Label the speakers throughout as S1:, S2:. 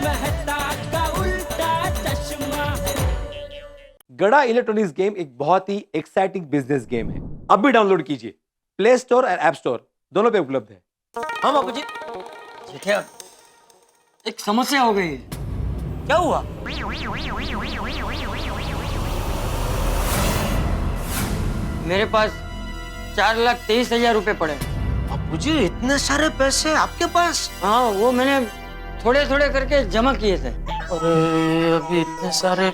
S1: मेहता का उल्टा चश्मा।
S2: गड़ा इलेक्ट्रॉनिक्स गेम एक बहुत ही एक्साइटिंग बिजनेस गेम है। अब भी डाउनलोड कीजिए, प्ले स्टोर और ऐप स्टोर दोनों पे उपलब्ध है।
S3: हाँ बाबूजी। जेठिया, एक समस्या हो गई है। क्या हुआ? मेरे पास 4,23,000 रुपए पड़े।
S4: बाबूजी इतने सारे पैसे आपके पास?
S3: हाँ, वो मैंने थोड़े थोड़े करके जमा किए थे।
S4: अरे अभी इतने सारे,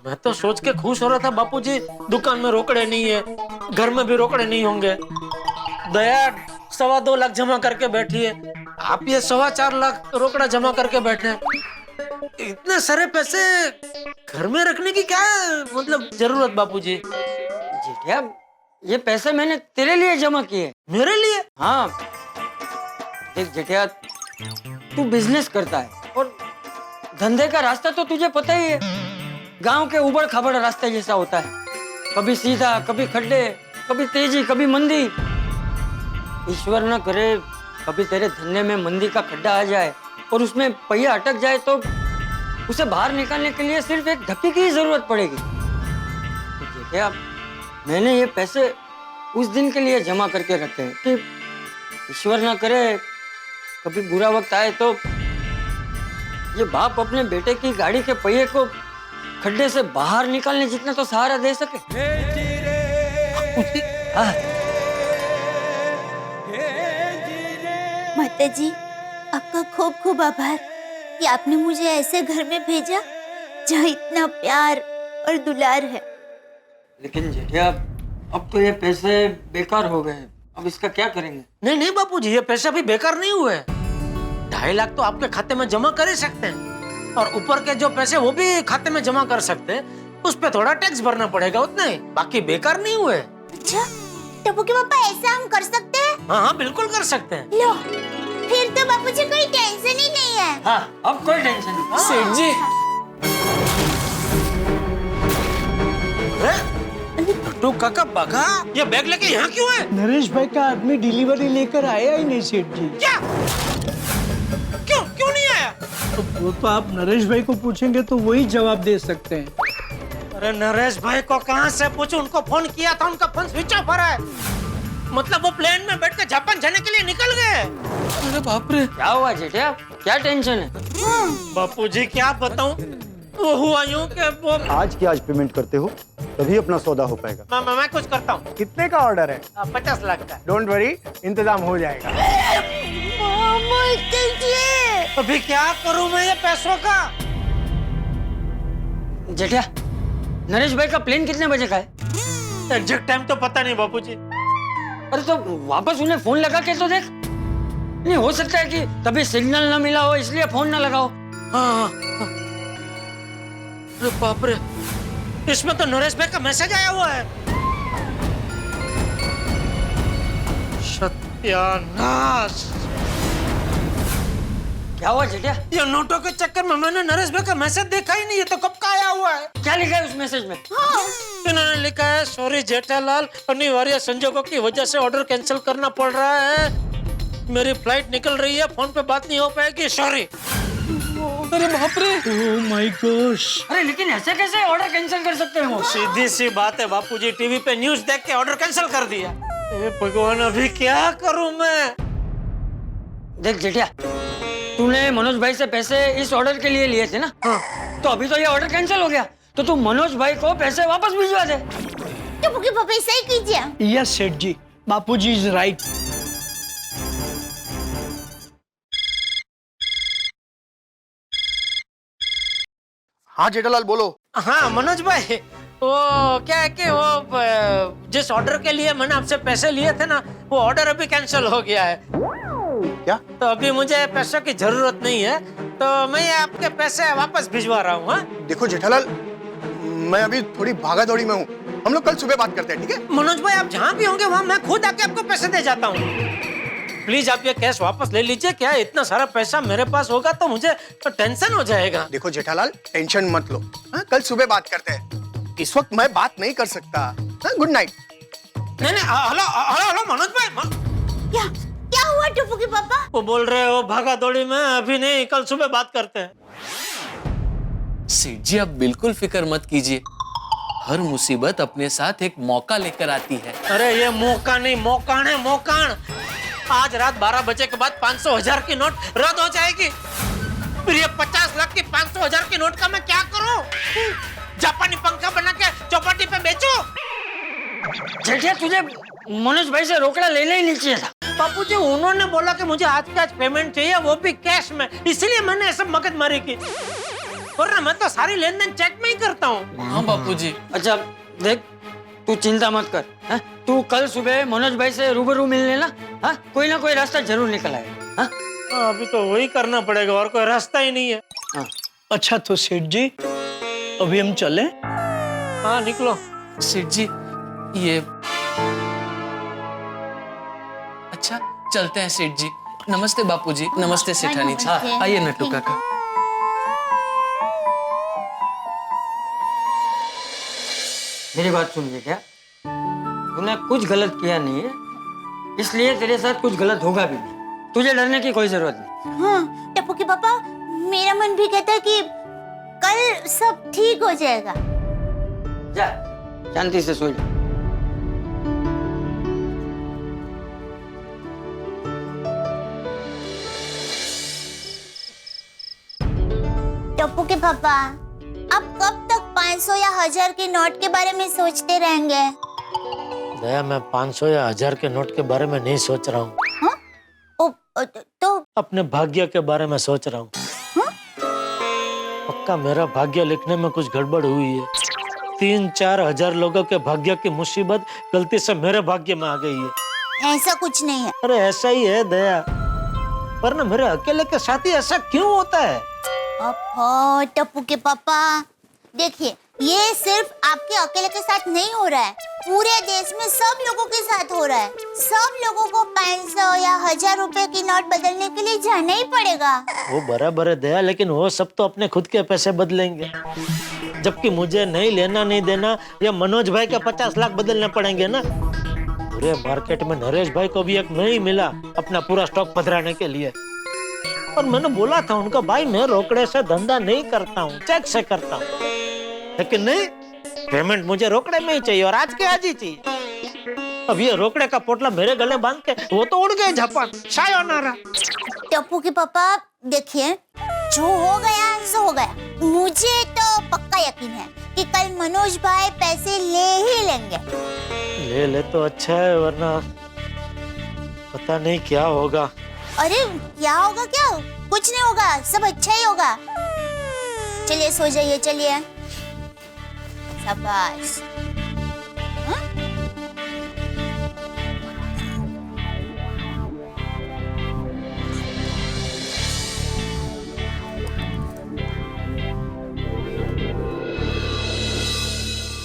S4: मैं तो सोच के खुश हो रहा था बापूजी, दुकान में रोकड़े नहीं है, घर में भी रोकड़े नहीं होंगे। दया 2.25 लाख जमा करके बैठी है, आप ये 4.25 लाख रोकड़ा जमा करके बैठे हैं। इतने सारे पैसे घर में रखने की क्या मतलब जरूरत बापूजी?
S3: जेठिया, ये पैसे मैंने तेरे लिए जमा किए।
S4: मेरे लिए?
S3: हाँ, देख जेठिया, तू बिजनेस करता है और धंधे का रास्ता तो तुझे पता ही है। गांव के उबड़ खाबड़ रास्ते जैसा होता है, कभी सीधा, कभी खड्डे, कभी तेजी, कभी मंदी। ईश्वर न करे कभी तेरे धंधे में मंदी का खड्डा आ जाए और उसमें पहिया अटक जाए तो उसे बाहर निकालने के लिए सिर्फ एक धक्के की ही जरूरत पड़ेगी। तो जेठिया, मैंने ये पैसे उस दिन के लिए जमा करके रखे हैं कि ईश्वर न करे कभी बुरा वक्त आए तो ये बाप अपने बेटे की गाड़ी के पहिए को खड्डे से बाहर निकालने जितना तो सहारा दे सके। हाँ।
S5: माता जी, आपका खूब खूब आभार कि आपने मुझे ऐसे घर में भेजा जहाँ इतना प्यार और दुलार है।
S3: लेकिन जेठिया, अब तो ये पैसे बेकार हो गए, अब इसका क्या करेंगे?
S4: नहीं नहीं बापूजी, ये पैसे अभी बेकार नहीं हुए। 2.5 लाख तो आपके खाते में जमा कर ही सकते हैं, और ऊपर के जो पैसे वो भी खाते में जमा कर सकते हैं। उस पे थोड़ा टैक्स भरना पड़ेगा, उतना ही, बाकी बेकार नहीं हुए।
S5: अच्छा, टप्पू के पापा, ऐसा हम कर सकते हैं?
S4: हाँ हाँ बिल्कुल कर सकते हैं।
S5: लो, फिर तो बापूजी कोई टेंशन ही नहीं है।
S3: हाँ, अब कोई टेंशन नहीं।
S4: सेठ जी, टू काका बगा, ये बैग लेके यहाँ क्यों है?
S6: नरेश भाई का आदमी डिलीवरी लेकर आया ही नहीं सेठ जी।
S4: क्या? क्यों क्यों नहीं आया?
S6: तो वो तो आप नरेश भाई को पूछेंगे तो वही जवाब दे सकते हैं।
S4: अरे नरेश भाई को कहाँ से पूछूं? उनको फोन किया था, उनका फोन स्विच ऑफ हो रहा है। मतलब वो प्लेन में बैठ के जापान जाने के लिए निकल गए। अरे बाप रे।
S3: क्या हुआ जेठिया, क्या टेंशन है?
S4: बापूजी क्या बताऊं, वो हुआ यूं कि वो
S7: आज की आज पेमेंट करते हो तभी अपना सौदा हो पाएगा।
S4: मैं कुछ करता हूँ।
S7: कितने का ऑर्डर है?
S4: 50 लाख का।
S7: डोंट वरी, इंतजाम हो जाएगा।
S4: अभी क्या करूं मैं ये पैसों का?
S3: जेठिया, नरेश भाई का प्लेन कितने बजे का है?
S4: एग्जैक्ट टाइम तो पता नहीं बापूजी।
S3: अरे तो वापस उन्हें फोन लगा के तो देख। नहीं हो सकता है कि तभी सिग्नल ना मिला हो इसलिए फोन ना लगाओ।
S4: हाँ। अरे बाप रे, इसमें तो नरेश भाई का मैसेज आया हुआ है। सत्यानाश।
S3: क्या हुआ जेठिया?
S4: ये नोटों के चक्कर में मैंने नरेश भाई का मैसेज देखा ही नहीं, ये तो कब का आया हुआ है।
S3: क्या लिखा है उस मैसेज में?
S4: इन्होंने लिखा है, सॉरी जेठालाल, अनिवार्य संजोगों की वजह से ऑर्डर कैंसिल करना पड़ रहा है। मेरी फ्लाइट निकल रही है, फोन पे बात नहीं हो पाएगी, सॉरी। अरे बाप रे,
S6: ओह माय गॉश।
S3: अरे लेकिन ऐसे कैसे ऑर्डर कैंसिल कर सकते हैं वो?
S4: सीधी सी बात है बापूजी, टीवी पे न्यूज देख के ऑर्डर कैंसिल कर दिया। ए भगवान, अभी क्या करूं मैं?
S3: देख जेठिया, तूने मनोज भाई से पैसे इस ऑर्डर के लिए लिए थे ना? हाँ। तो अभी तो ये ऑर्डर कैंसिल हो गया, तो तू मनोज भाई को पैसे वापस भिजवा दे।
S5: टप्पू के पापा, ऐसा ही कीजिए।
S6: यस सेठ जी, बापूजी इज राइट।
S7: हाँ जेठालाल बोलो।
S4: हाँ मनोज भाई, वो क्या है कि वो जिस ऑर्डर के लिए मैंने आपसे पैसे लिए थे ना, वो ऑर्डर अभी कैंसिल हो गया है।
S7: क्या?
S4: तो अभी मुझे पैसों की जरूरत नहीं है, तो मैं आपके पैसे वापस भिजवा रहा हूँ।
S7: देखो जेठालाल, मैं अभी थोड़ी भागा दौड़ी में हूँ, हम लोग कल सुबह बात करते हैं, ठीक है?
S4: मनोज भाई, आप जहाँ भी होंगे वहाँ मैं खुद आके आपको पैसे दे जाता हूँ। प्लीज आप ये कैश वापस ले लीजिए। क्या इतना सारा पैसा मेरे पास होगा तो मुझे तो टेंशन हो जाएगा।
S7: देखो जेठालाल, टेंशन मत लो, कल सुबह बात करते हैं, इस वक्त मैं बात नहीं कर सकता। Good night.
S4: नहीं, हेलो हेलो हेलो मनोज भाई।
S5: क्या क्या हुआ? हुआ टप्पू के पापा?
S4: वो बोल रहे हो भागा दौड़ी में अभी नहीं, कल सुबह बात करते हैं।
S8: सेठ जी आप बिल्कुल फिक्र मत कीजिए, हर मुसीबत अपने साथ एक मौका लेकर आती है।
S4: अरे ये मौका नहीं, मौकान है, मौकान। आज रात 12 बजे के बाद 500,000 की नोट रद्द हो जाएगी। फिर ये 50 लाख की 500,000 की नोट का मैं क्या करूं? जापानी पंखा बना के चौपाटी पे बेचूं?
S3: जेठिया तुझे मनोज भाई से रोकड़ा लेना ही नहीं चाहिए था।
S4: बापूजी उन्होंने बोला कि मुझे आज के आज पेमेंट चाहिए, वो भी कैश में, इसलिए मैंने ऐसे मगजमारी की। वरना मैं तो सारी लेन देन चेक में ही करता हूँ।
S8: हाँ बापूजी।
S3: अच्छा देख, तू चिंता मत कर, है? तू कल सुबह मनोज भाई से रूबरू मिल लेना, हाँ? कोई ना कोई रास्ता जरूर निकल आएगा। हाँ?
S4: अभी तो वही करना पड़ेगा, और कोई रास्ता ही नहीं है।
S3: हाँ।
S6: अच्छा तो सेठ जी अभी हम चलें?
S4: हाँ निकलो।
S8: सेठ जी ये अच्छा चलते हैं सेठ जी। नमस्ते बापूजी। नमस्ते सेठानी जी।
S5: नमस्ते।
S8: आइए नट्टू काका।
S3: मेरी बात सुन ले, क्या तूने कुछ गलत किया नहीं है, इसलिए तेरे साथ कुछ गलत होगा भी नहीं। तुझे डरने की कोई जरूरत नहीं।
S5: हाँ टप्पू के पापा, मेरा मन भी कहता है कि कल सब ठीक हो जाएगा।
S3: जा शांति से सो जा।
S5: टप्पू के पापा, अब कब तक 500 या 1000 के नोट के बारे में सोचते रहेंगे?
S4: दया, मैं 500 या 1000 के नोट के बारे में नहीं सोच रहा हूँ।
S5: हाँ? तो
S4: अपने भाग्य के बारे में सोच रहा हूँ।
S5: हाँ?
S4: पक्का मेरा भाग्य लिखने में कुछ गड़बड़ हुई है। 3-4 हजार लोगों के भाग्य की मुसीबत गलती से मेरे भाग्य में आ गई है।
S5: ऐसा कुछ नहीं है।
S4: अरे ऐसा ही है दया, पर ना मेरे अकेले के साथ ही ऐसा क्यों होता है?
S5: अब टप्पू के पापा देखिए, ये सिर्फ आपके अकेले के साथ नहीं हो रहा है, पूरे देश में सब लोगों के साथ हो रहा है। सब लोगों को 500 या 1000 रुपए की नोट बदलने के लिए जाना ही पड़ेगा।
S4: वो बराबर है दया, लेकिन वो सब तो अपने खुद के पैसे बदलेंगे, जबकि मुझे नहीं लेना नहीं देना या मनोज भाई के 50 लाख बदलने पड़ेंगे ना। पूरे मार्केट में नरेश भाई को भी एक नहीं मिला अपना पूरा स्टॉक पधराने के लिए। और मैंने बोला था उनका, भाई मैं रोकड़े से धंधा नहीं करता हूँ, चेक से करता हूँ, लेकिन नहीं, पेमेंट मुझे रोकड़े में ही चाहिए और आज के आज ही चाहिए। अब ये रोकड़े का पोटला मेरे गले बांध के वो तो उड़ गए जापान, सायोनारा।
S5: टप्पू के पापा देखिए, जो हो गया सो हो गया। मुझे तो पक्का यकीन है कि कल मनोज भाई पैसे ले ही लेंगे।
S4: ले तो अच्छा है, वरना पता नहीं क्या होगा।
S5: अरे क्या होगा? क्या कुछ नहीं होगा, सब अच्छा ही होगा। चलिए सो जाइए, चलिए। शाबाश। हाँ?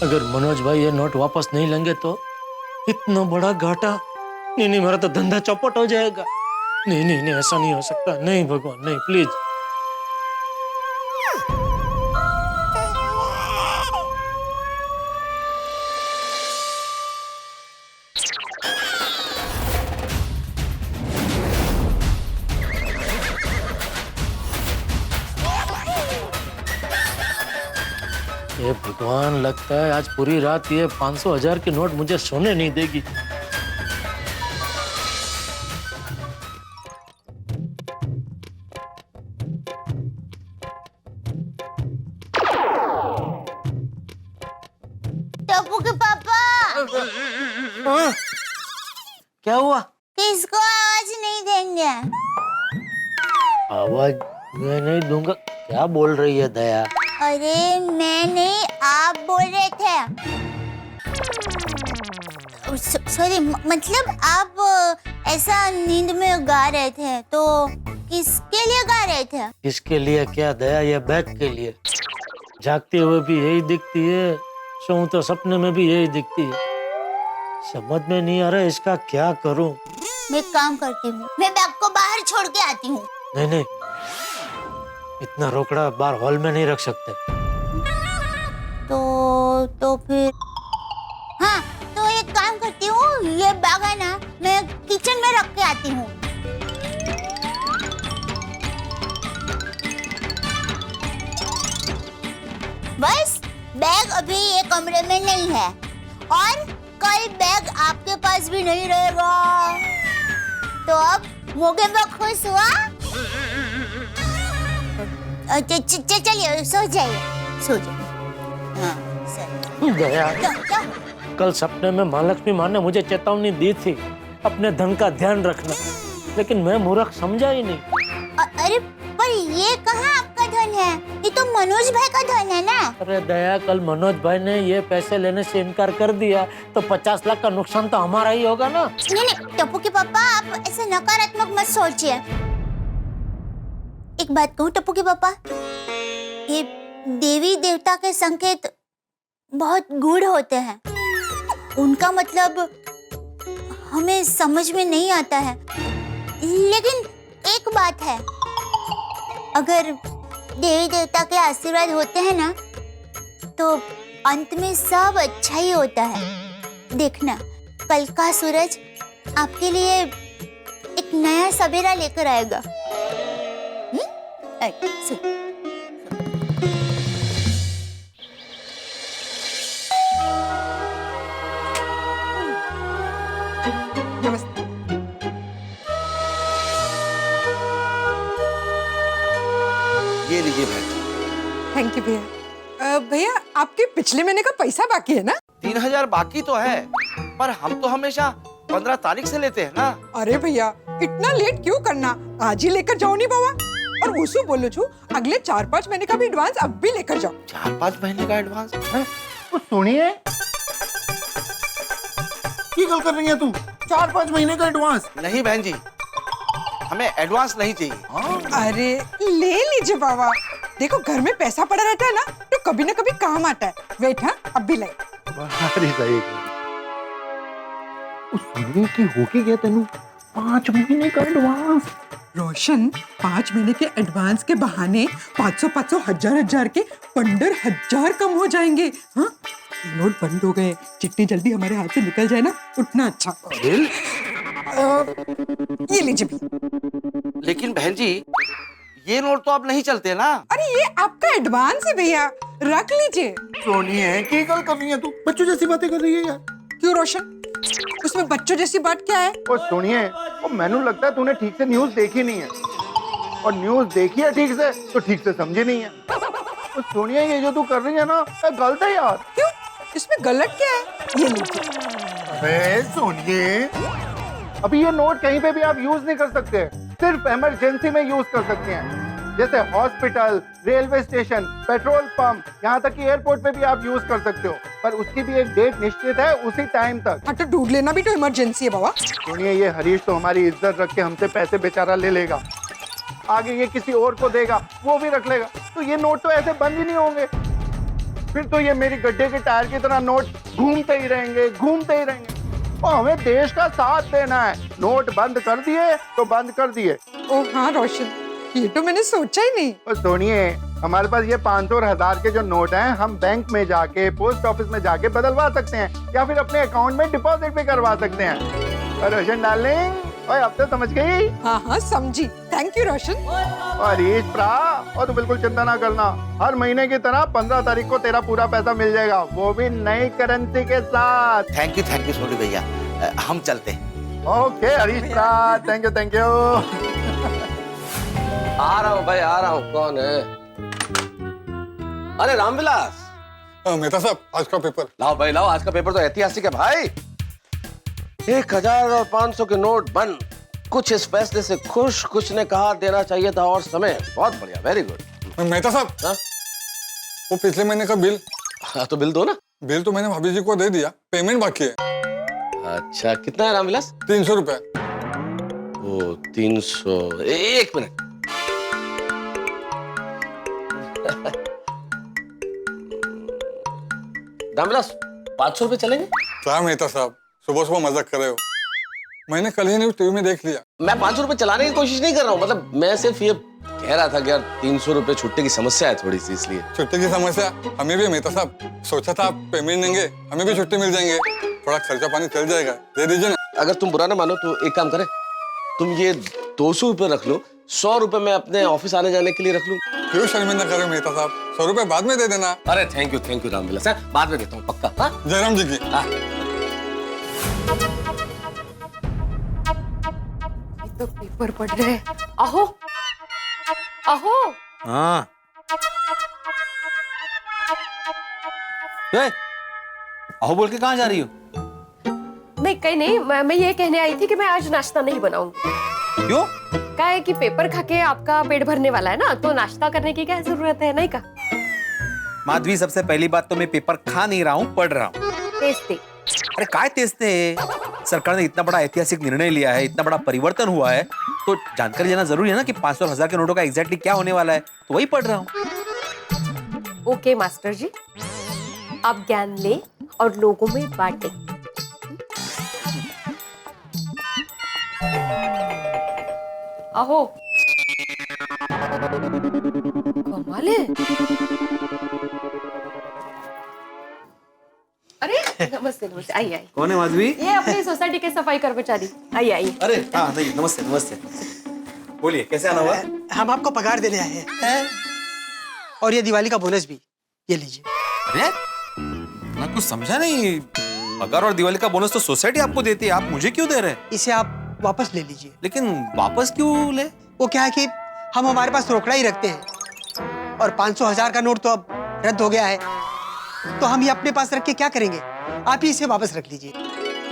S4: अगर मनोज भाई ये नोट वापस नहीं लेंगे तो इतना बड़ा घाटा। नहीं, मेरा तो धंधा चौपट हो जाएगा। नहीं, ऐसा नहीं हो सकता। नहीं भगवान, नहीं, प्लीज। ये भगवान, लगता है आज पूरी रात ये 500,000 की नोट मुझे सोने नहीं देगी।
S5: टप्पू के पापा,
S4: क्या हुआ?
S5: किसको आवाज नहीं देंगे?
S4: आवाज मैं नहीं दूंगा। क्या बोल रही है दया?
S5: अरे मैं नहीं, आप बोल रहे थे। सॉरी, मतलब आप ऐसा नींद में गा रहे थे, तो किसके लिए गा रहे थे?
S4: इसके लिए क्या दया, ये बैग के लिए। जागते हुए भी यही दिखती है, सोऊं तो सपने में भी यही दिखती है। समझ में नहीं आ रहा इसका क्या करूं।
S5: मैं काम करती हूँ, मैं बैग को बाहर छोड़ के आती हूँ।
S4: नहीं, इतना रोकड़ा बाहर हॉल में नहीं रख सकते।
S5: तो फिर हाँ, तो एक काम करती हूँ, ये बैग है ना, मैं किचन में रख के आती हूँ। बस बैग अभी ये कमरे में नहीं है और कल बैग आपके पास भी नहीं रहेगा। तो अब मौके पर खुश हुआ? चलिए सो जाइए, सो जाइए। हाँ, सर।
S4: दया,
S5: क्या?
S4: कल सपने में महालक्ष्मी माँ ने मुझे चेतावनी दी थी अपने धन का ध्यान रखना, लेकिन मैं मूर्ख समझा ही नहीं।
S5: अरे पर ये कहाँ आपका धन है? ये तो मनोज भाई का धन है ना।
S4: अरे दया, कल मनोज भाई ने ये पैसे लेने से इनकार कर दिया तो 50 लाख का नुकसान तो हमारा ही होगा ना।
S5: नहीं, टप्पू के पापा आप ऐसे नकारात्मक मत सोचिए। एक बात कहूँ टप्पू के पापा, ये देवी देवता के संकेत बहुत गूढ़ होते हैं। उनका मतलब हमें समझ में नहीं आता है, लेकिन एक बात है, अगर देवी देवता के आशीर्वाद होते हैं ना तो अंत में सब अच्छा ही होता है। देखना, कल का सूरज आपके लिए एक नया सवेरा लेकर आएगा।
S7: ये लीजिए बहन।
S9: थैंक यू भैया। भैया आपके पिछले महीने का पैसा बाकी है ना?
S10: 3000 बाकी तो है, पर हम तो हमेशा 15 तारीख से लेते हैं ना।
S9: अरे भैया इतना लेट क्यों करना, आज ही लेकर जाओ नहीं बाबा। और उसको बोलो छू अगले 4-5 महीने का भी एडवांस अब भी लेकर जाओ।
S10: 4-5 महीने का एडवांस?
S7: तो सुनिए, की गल कर रही है तू? 4-5 महीने का एडवांस?
S10: नहीं बहन जी, हमें एडवांस नहीं चाहिए।
S9: अरे ले लीजिए बाबा, देखो घर में पैसा पड़ा रहता है ना तो कभी ना कभी काम आता है। वेट, हाँ अब भी लाइए।
S7: अरे सही सुनिए की होके गया तेनू 5 महीने का एडवांस।
S9: रोशन 5 महीने के एडवांस के बहाने 500-500 हजार के 15,000 कम हो जाएंगे। हाँ, नोट बंद हो गए, जितनी जल्दी हमारे हाथ से निकल जाए ना उतना अच्छा। ये लीजिए भी।
S10: लेकिन बहन जी, ये नोट तो अब नहीं चलते ना।
S9: अरे ये आपका एडवांस है भैया, रख लीजिए।
S7: सोनिए की गल कर रही है तू? बच्चों जैसी बातें कर रही है यार।
S9: क्यों रोशन, उसमें बच्चों जैसी बात क्या है?
S7: और सुनिए, और मैनू लगता है तूने ठीक से न्यूज़ देखी नहीं है, और न्यूज़ देखी है ठीक से तो ठीक से समझी नहीं है। तो सोनिया ये जो तू कर रही है ना गलत है यार।
S9: क्यों, इसमें गलत क्या है? ये लीजिए।
S7: अरे सोनिए, अभी ये नोट कहीं पे भी आप यूज नहीं कर सकते, सिर्फ इमरजेंसी में यूज कर सकते हैं, जैसे hospital, railway station, petrol pump, यहाँ तक कि एयरपोर्ट पे भी आप यूज कर सकते हो, पर उसकी भी एक डेट निश्चित है, उसी टाइम तक।
S9: हाँ तो ढूंढ लेना भी तो इमरजेंसी है बाबा।
S7: सुनिए, ये हरीश तो हमारी इज्जत रख के हमसे पैसे बेचारा ले लेगा, आगे ये किसी और को देगा, वो भी रख लेगा, तो ये नोट तो ऐसे बंद ही नहीं होंगे। फिर तो ये मेरी गड्ढे के टायर की तरह नोट घूमते ही रहेंगे, घूमते ही रहेंगे। और हमें देश का साथ देना है, नोट बंद कर दिए तो बंद कर दिए।
S9: ओ हाँ रोशन, ये तो मैंने सोचा ही नहीं।
S7: और सुनिए, हमारे पास ये 500 और 1000 के जो नोट हैं, हम बैंक में जाके, पोस्ट ऑफिस में जाके बदलवा सकते हैं, या फिर अपने अकाउंट में डिपॉजिट भी करवा सकते हैं। और रोशन डार्लिंग, ओए अब तो समझ गई?
S9: हाँ हाँ समझी, थैंक यू रोशन।
S7: और हरीश प्रा, और तो बिल्कुल चिंता ना करना, हर महीने की तरह 15 तारीख को तेरा पूरा पैसा मिल जाएगा, वो भी नई करेंसी के साथ।
S10: थैंक यू सोनी भैया, हम चलते हैं।
S7: ओके हरीश प्रा, थैंक यू।
S11: आ रहा हूँ भाई, आ रहा हूँ। कौन है? अरे रामविलास।
S12: मेहता साहब, आज का पेपर
S11: लाओ भाई लाओ, आज का पेपर तो ऐतिहासिक है भाई। 1000 और 500 के नोट बंद। कुछ इस फैसले से खुश, कुछ ने कहा देना चाहिए था और समय। बहुत बढ़िया, वेरी गुड।
S12: मेहता साहब, वो पिछले महीने का बिल।
S11: हाँ तो बिल दो ना।
S12: बिल तो मैंने भाभी जी को दे दिया, पेमेंट बाकी है।
S11: अच्छा, कितना है रामविलास?
S12: 300 रुपए।
S11: ओ 300, एक मिनट। रामविलास 500 रुपए चलेंगे?
S12: क्या मेहता साहब, सुबह सुबह मजाक कर रहे हो? मैंने कल ही न्यूज़ टीवी में देख लिया।
S11: मैं 500 रुपए चलाने की कोशिश नहीं कर रहा हूँ, मतलब मैं सिर्फ ये कह रहा था कि यार 300 रुपए छुट्टी की समस्या है थोड़ी सी, इसलिए।
S12: छुट्टी की समस्या हमें भी है मेहता साहब, सोचा था आप पेमेंट देंगे, हमें भी छुट्टी मिल जाएंगे, थोड़ा खर्चा पानी चल जाएगा, दे दीजिए ना।
S11: अगर तुम बुरा ना मानो तो एक काम करें, तुम ये 200 रुपए रख लो, 100 रुपए मैं अपने ऑफिस आने जाने के लिए रख लूं?
S12: क्यों शर्मिंदा कर रहे हो मेहता साहब? 100 रुपए बाद में दे देना।
S11: अरे थैंक यू रामविलास सर, बाद में देता हूँ पक्का। हाँ?
S12: जयराम जी की।
S11: हाँ।
S13: ये तो पेपर पढ़ रहे हैं। अहो अहो
S10: हाँ। अहो बोल के कहाँ जा रही हो?
S13: नहीं कहीं नहीं, मैं ये कहने आई थी कि मैं आज नाश्ता नहीं बनाऊंगी।
S10: क्यों?
S13: क्या है कि पेपर खा के आपका पेट भरने वाला है ना, तो नाश्ता करने की क्या जरूरत है, नहीं का?
S10: माधवी, सबसे पहली बात तो मैं पेपर खा नहीं रहा हूँ, पढ़ रहा हूँ।
S13: तेजते।
S10: अरे काय तेजते? सरकार ने इतना बड़ा ऐतिहासिक निर्णय लिया है, इतना बड़ा परिवर्तन हुआ है, तो जानकारी लेना जरूरी है ना कि 500 और 1000 के नोटों का एग्जैक्टली क्या होने वाला है, तो वही पढ़ रहा हूँ।
S13: ओके मास्टर जी, आप ज्ञान ले और लोगों में बांटे। अहो कमाल है। अरे नमस्ते नमस्ते, आइए आइए।
S10: कौन है माधवी?
S13: ये अपनी सोसाइटी के सफाई कर्मचारी। आइए आइए।
S10: अरे हाँ, नहीं, नमस्ते नमस्ते। बोलिए कैसे आना हुआ?
S6: हम आपको पगार देने आए हैं और ये दिवाली का बोनस भी, ये लीजिए।
S10: अरे मैं कुछ समझा नहीं, पगार और दिवाली का बोनस तो सोसाइटी आपको देती है, आप मुझे क्यों दे रहे हैं?
S6: इसे आप वापस ले लीजिए।
S10: लेकिन वापस क्यों ले?
S6: वो क्या है कि हम हमारे पास रोकड़ा ही रखते हैं और 500-1000 का नोट तो अब रद्द हो गया है, तो हम ये अपने पास रख के क्या करेंगे? आप ही इसे वापस रख लीजिए।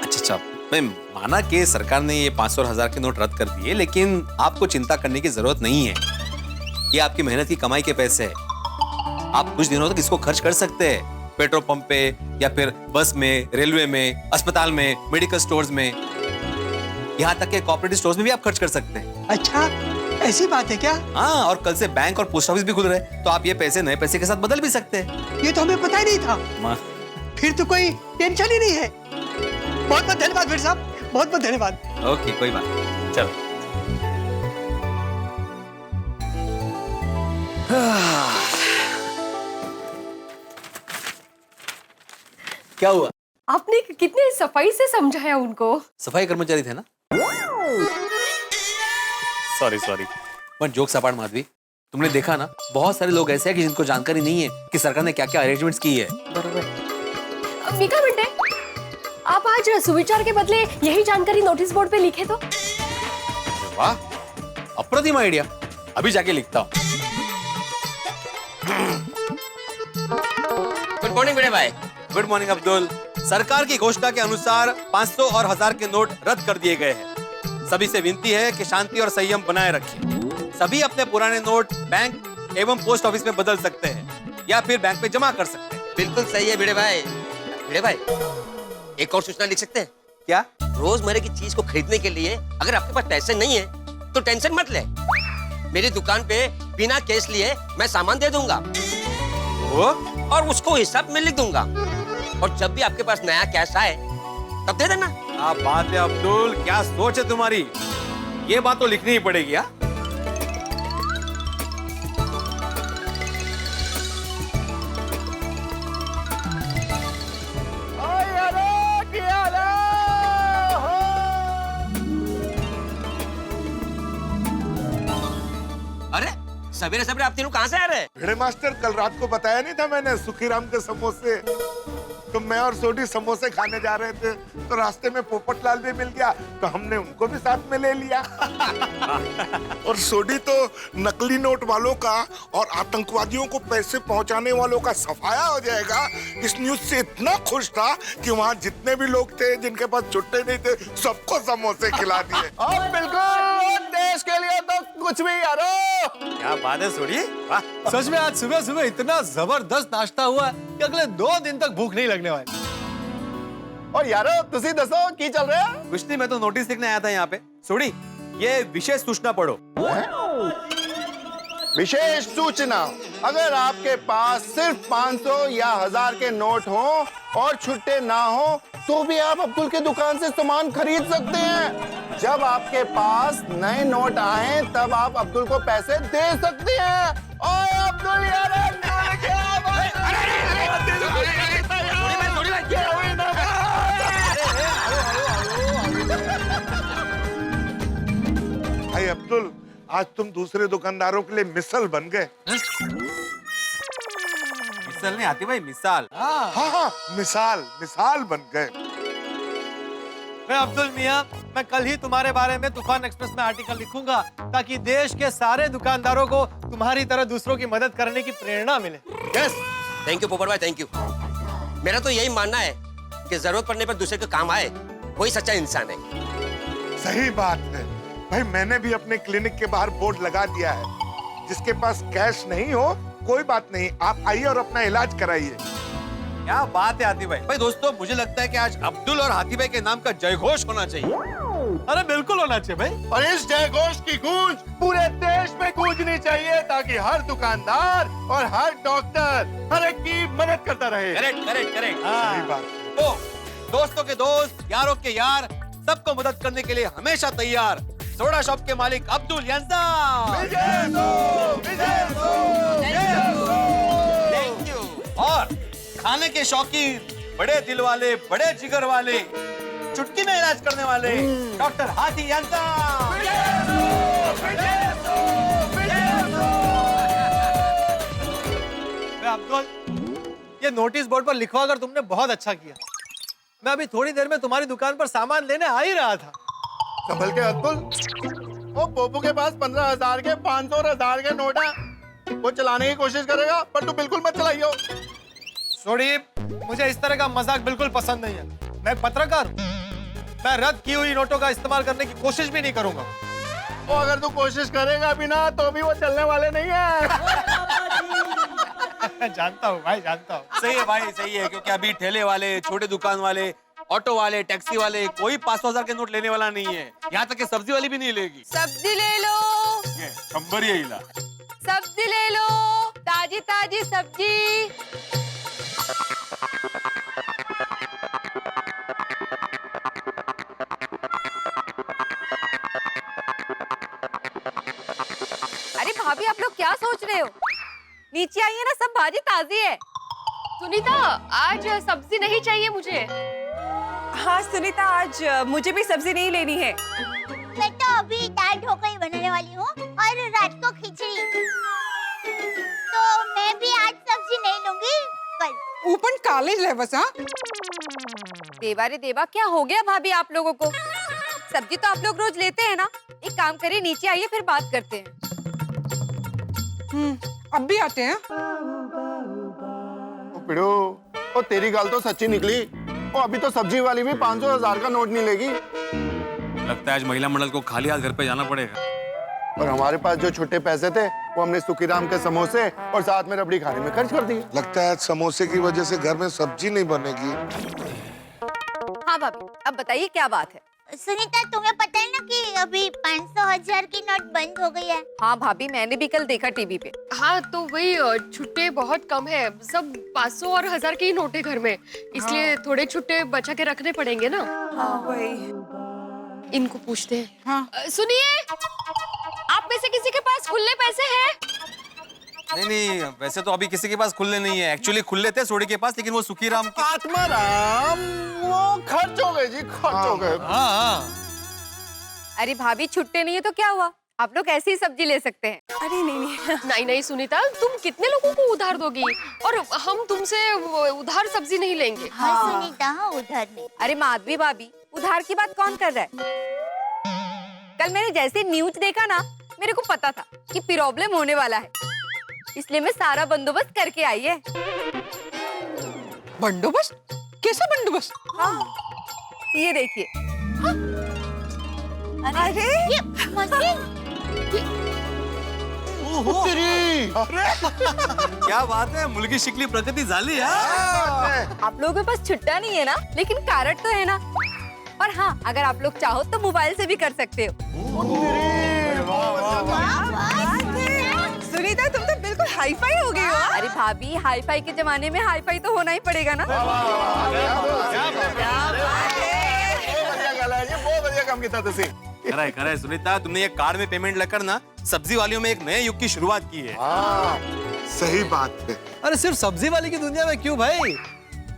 S10: अच्छा, मैं माना कि सरकार ने ये 500 और 1000 के नोट रद्द कर दिए, लेकिन आपको चिंता करने की जरूरत नहीं है। ये आपकी मेहनत की कमाई के पैसे हैं। आप कुछ दिनों तक इसको खर्च कर सकते हैं, पेट्रोल पंप पे या फिर बस में, रेलवे में, अस्पताल में, मेडिकल स्टोर्स में, यहाँ तक के कोऑपरेटिव स्टोर्स में भी आप खर्च कर सकते हैं।
S6: अच्छा, ऐसी बात है क्या?
S10: हाँ, और कल से बैंक और पोस्ट ऑफिस भी खुल रहे हैं, तो आप ये पैसे नए पैसे के साथ बदल भी सकते हैं।
S6: ये तो हमें पता ही नहीं था। फिर तो कोई टेंशन ही नहीं है। बहुत बहुत धन्यवाद फिर साहब, बहुत बहुत धन्यवाद।
S10: ओके, कोई बात नहीं, चलो। क्या हुआ?
S13: आपने कितने सफाई से समझाया उनको।
S10: सफाई कर्मचारी थे ना? सॉरी बट जोक सपाट माधवी, तुमने देखा ना, बहुत सारे लोग ऐसे हैं कि जिनको जानकारी नहीं है कि सरकार ने क्या क्या अरेंजमेंट्स की है।
S13: बरोबर। मीका बेटे, आप आज सुविचार के बदले यही जानकारी नोटिस बोर्ड पे लिखे तो।
S10: वाह, अप्रतिम आइडिया, अभी जाके लिखता हूँ।
S11: गुड मॉर्निंग बड़े भाई।
S10: Good morning Abdul. सरकार की घोषणा के अनुसार 500 और 1000 के नोट रद्द कर दिए गए हैं। सभी से विनती है कि शांति और संयम बनाए रखें। सभी अपने पुराने नोट बैंक एवं पोस्ट ऑफिस में बदल सकते हैं या फिर बैंक में जमा कर सकते हैं।
S11: बिल्कुल सही है भिड़े भाई। भिड़े भाई, एक और सूचना लिख सकते हैं
S10: क्या?
S11: रोजमर्रा की चीज को खरीदने के लिए अगर आपके पास पैसे नहीं है तो टेंशन मत ले, मेरी दुकान पे बिना कैश लिए मैं सामान दे दूंगा और उसको हिसाब में लिख दूंगा, और जब भी आपके पास नया कैश आए तब दे देना।
S10: क्या बात है अब्दुल, क्या सोच है तुम्हारी, ये बात तो लिखनी ही पड़ेगी। हाँ,
S11: अरे सवेरे सवेरे आप तीनों कहाँ से आ रहे हैं?
S7: भिड़े मास्टर, कल रात को बताया नहीं था मैंने सुखीराम के समोसे, तो मैं और सोडी समोसे खाने जा रहे थे, तो रास्ते में पोपटलाल भी मिल गया, तो हमने उनको भी साथ में ले लिया। और सोडी तो नकली नोट वालों का और आतंकवादियों को पैसे पहुंचाने वालों का सफाया हो जाएगा, इस न्यूज से इतना खुश था कि वहाँ जितने भी लोग थे जिनके पास छुट्टे नहीं थे, सबको समोसे खिला दिए।
S10: और बिल्कुल देश के लिए तो कुछ भी यारो। क्या बात है सोडी,
S14: सच में आज सुबह सुबह इतना जबरदस्त नाश्ता हुआ कि अगले 2 दिन तक भूख नहीं लगने वाली।
S10: और यारो तुसी दसो की चल रहा है? कुछ नहीं, मैं तो नोटिस लिखने आया था यहाँ पे। सोडी, ये विशेष सूचना पढ़ो।
S7: विशेष सूचना, अगर आपके पास सिर्फ 500 या 1000 के नोट हो और छुट्टे ना हो तो भी आप अब्दुल के दुकान से सामान खरीद सकते हैं। जब आपके पास नए नोट आए तब आप अब्दुल को पैसे दे सकते हैं। और अब्दुल यार, भाई अब्दुल, आज तुम दूसरे दुकानदारों के लिए मिसल बन गए।
S10: मिसाल नहीं आती भाई, मिसाल।
S7: हाँ, मिसाल मिसाल बन गए।
S14: मैं अब्दुल मियां, मैं कल ही तुम्हारे बारे में तूफान एक्सप्रेस में आर्टिकल लिखूंगा ताकि देश के सारे दुकानदारों को तुम्हारी तरह दूसरों की मदद करने की प्रेरणा मिले।
S11: यस, थैंक यू पोपट भाई, थैंक यू। मेरा तो यही मानना है कि जरूरत पड़ने पर दूसरे के काम आए, वही सच्चा इंसान है।
S7: सही बात है भाई, मैंने भी अपने क्लिनिक के बाहर बोर्ड लगा दिया है, जिसके पास कैश नहीं हो कोई बात नहीं, आप आइए और अपना इलाज कराइए।
S10: क्या बात है हाथी भाई। भाई दोस्तों, मुझे लगता है कि आज अब्दुल और हाथी भाई के नाम का जयघोष होना चाहिए।
S14: अरे बिल्कुल होना चाहिए भाई।
S7: और इस जयघोष की गूंज पूरे देश में गूंजनी चाहिए ताकि हर दुकानदार और हर डॉक्टर हर एक की मदद करता रहे।
S10: Correct correct correct.
S7: सही बात।
S10: तो दोस्तों के दोस्त, यारों के यार, सबको मदद करने के लिए हमेशा तैयार सोडा शॉप के मालिक अब्दुल यांसा। Thank you. और खाने के शौकीन, बड़े दिल वाले, बड़े जिगर वाले, चुटकी में इलाज करने वाले डॉक्टर हाथी यांसा।
S14: अब्दुल, ये नोटिस बोर्ड पर लिखवा कर तुमने बहुत अच्छा किया। मैं अभी थोड़ी देर में तुम्हारी दुकान पर सामान लेने आ ही रहा था।
S7: संभल के अब्दुल, वो पोपू के पास 15,000 के 500 और 1000 के नोट है, वो चलाने की कोशिश करेगा, पर तू बिल्कुल मत चलाइयो।
S14: सोडी, मुझे इस तरह का मजाक बिल्कुल पसंद नहीं है। मैं एक पत्रकार हूँ, मैं रद्द की हुई नोटों का इस्तेमाल करने की कोशिश भी नहीं करूंगा।
S7: वो अगर तू कोशिश करेगा भी ना तो भी वो चलने वाले नहीं है।
S14: जानता हूँ भाई, जानता हूँ।
S10: सही है भाई, सही है, क्योंकि अभी ठेले वाले, छोटे दुकान वाले, ऑटो वाले, टैक्सी वाले, कोई 500,000 के नोट लेने वाला नहीं है। यहाँ तक कि सब्जी वाली भी नहीं लेगी।
S15: सब्जी ले लो,
S10: शंबर ही ला।
S15: सब्जी ले लो, ताजी ताजी सब्जी। अरे भाभी, आप लोग क्या सोच रहे हो? नीचे आइए ना, सब भाजी ताजी है।
S13: सुनीता, आज सब्जी नहीं चाहिए मुझे।
S15: हाँ सुनीता, आज मुझे भी सब्जी नहीं लेनी है।
S5: मैं तो अभी दाल ढोकली बनाने वाली हूँ और रात को खिचड़ी, तो मैं भी आज सब्जी नहीं लूंगी कल।
S9: ओपन कॉलेज है बस। हाँ,
S15: देवा रे देवा, क्या हो गया भाभी आप लोगों को? सब्जी तो आप लोग रोज लेते हैं ना। एक काम करिए, नीचे आइए, फिर बात करते हैं।
S9: अब भी आते हैं।
S7: पिड़ो, ओ तेरी गाल तो सच्ची निकली। ओ अभी तो सब्जी वाली भी 500 1000 का नोट नहीं लेगी।
S10: लगता है आज महिला मंडल को खाली हाथ घर पे जाना पड़ेगा।
S7: और हमारे पास जो छोटे पैसे थे वो हमने सुखीराम के समोसे और साथ में रबड़ी खाने में खर्च कर दिए। लगता है समोसे की वजह से घर में सब्जी नहीं बनेगी।
S15: हाँ भाभी, अब बताइए क्या बात है?
S5: सुनीता, तुम्हें पता है ना कि अभी 500 1000 की नोट बंद हो गई है।
S15: हाँ भाभी, मैंने भी कल देखा टीवी पे।
S13: हाँ, तो वही छुट्टे बहुत कम है, सब 500 और 1000 के ही नोट है घर में, इसलिए थोड़े छुट्टे बचा के रखने पड़ेंगे ना।
S15: हाँ वही।
S13: इनको पूछते हैं।
S9: हाँ।
S13: सुनिए, आप में से किसी के पास खुले पैसे हैं?
S10: नहीं, वैसे तो अभी किसी के पास खुले नहीं है। एक्चुअली खुले थे सोडी के पास, लेकिन वो सुखीराम के
S7: आत्माराम वो खर्च हो गए जी, खर्च हो गए।
S14: हाँ।
S15: अरे भाभी, छुट्टे नहीं है तो क्या हुआ? आप लोग ऐसी ही सब्जी ले सकते हैं।
S13: अरे नहीं नहीं सुनीता, तुम कितने लोगों को उधार दोगी? और हम तुमसे उधार सब्जी नहीं लेंगे।
S5: हाँ सुनीता, हाँ उधार नहीं।
S15: अरे माधवी भाभी, उधार की बात कौन कर रहा है? कल मैंने जैसे न्यूज देखा ना, मेरे को पता था कि प्रॉब्लम होने वाला है, इसलिए मैं सारा बंदोबस्त करके आई है।
S9: बंदोबस्त? कैसा बंदोबस्त?
S15: हाँ, ये देखिए। हाँ? अरे
S5: ये मशीन।
S10: क्या बात है, मुलगी शिकली प्रगति झाली है।
S15: आप लोगों के पास छुट्टा नहीं है ना, लेकिन कार्ड तो है ना। और हाँ, अगर आप लोग चाहो तो मोबाइल से भी कर सकते हो।
S9: सुनीता, तुम तो बिल्कुल हाई फाई हो गई हो।
S15: अरे भाभी, हाई फाई के जमाने में हाई फाई तो होना ही पड़ेगा ना।
S10: खरा है सुनीता, तुमने ये कार्ड में पेमेंट लेकर ना सब्जी वालियों में एक नए युग की शुरुआत की है।
S7: सही बात है।
S14: अरे सिर्फ सब्जी वाली की दुनिया में क्यों भाई,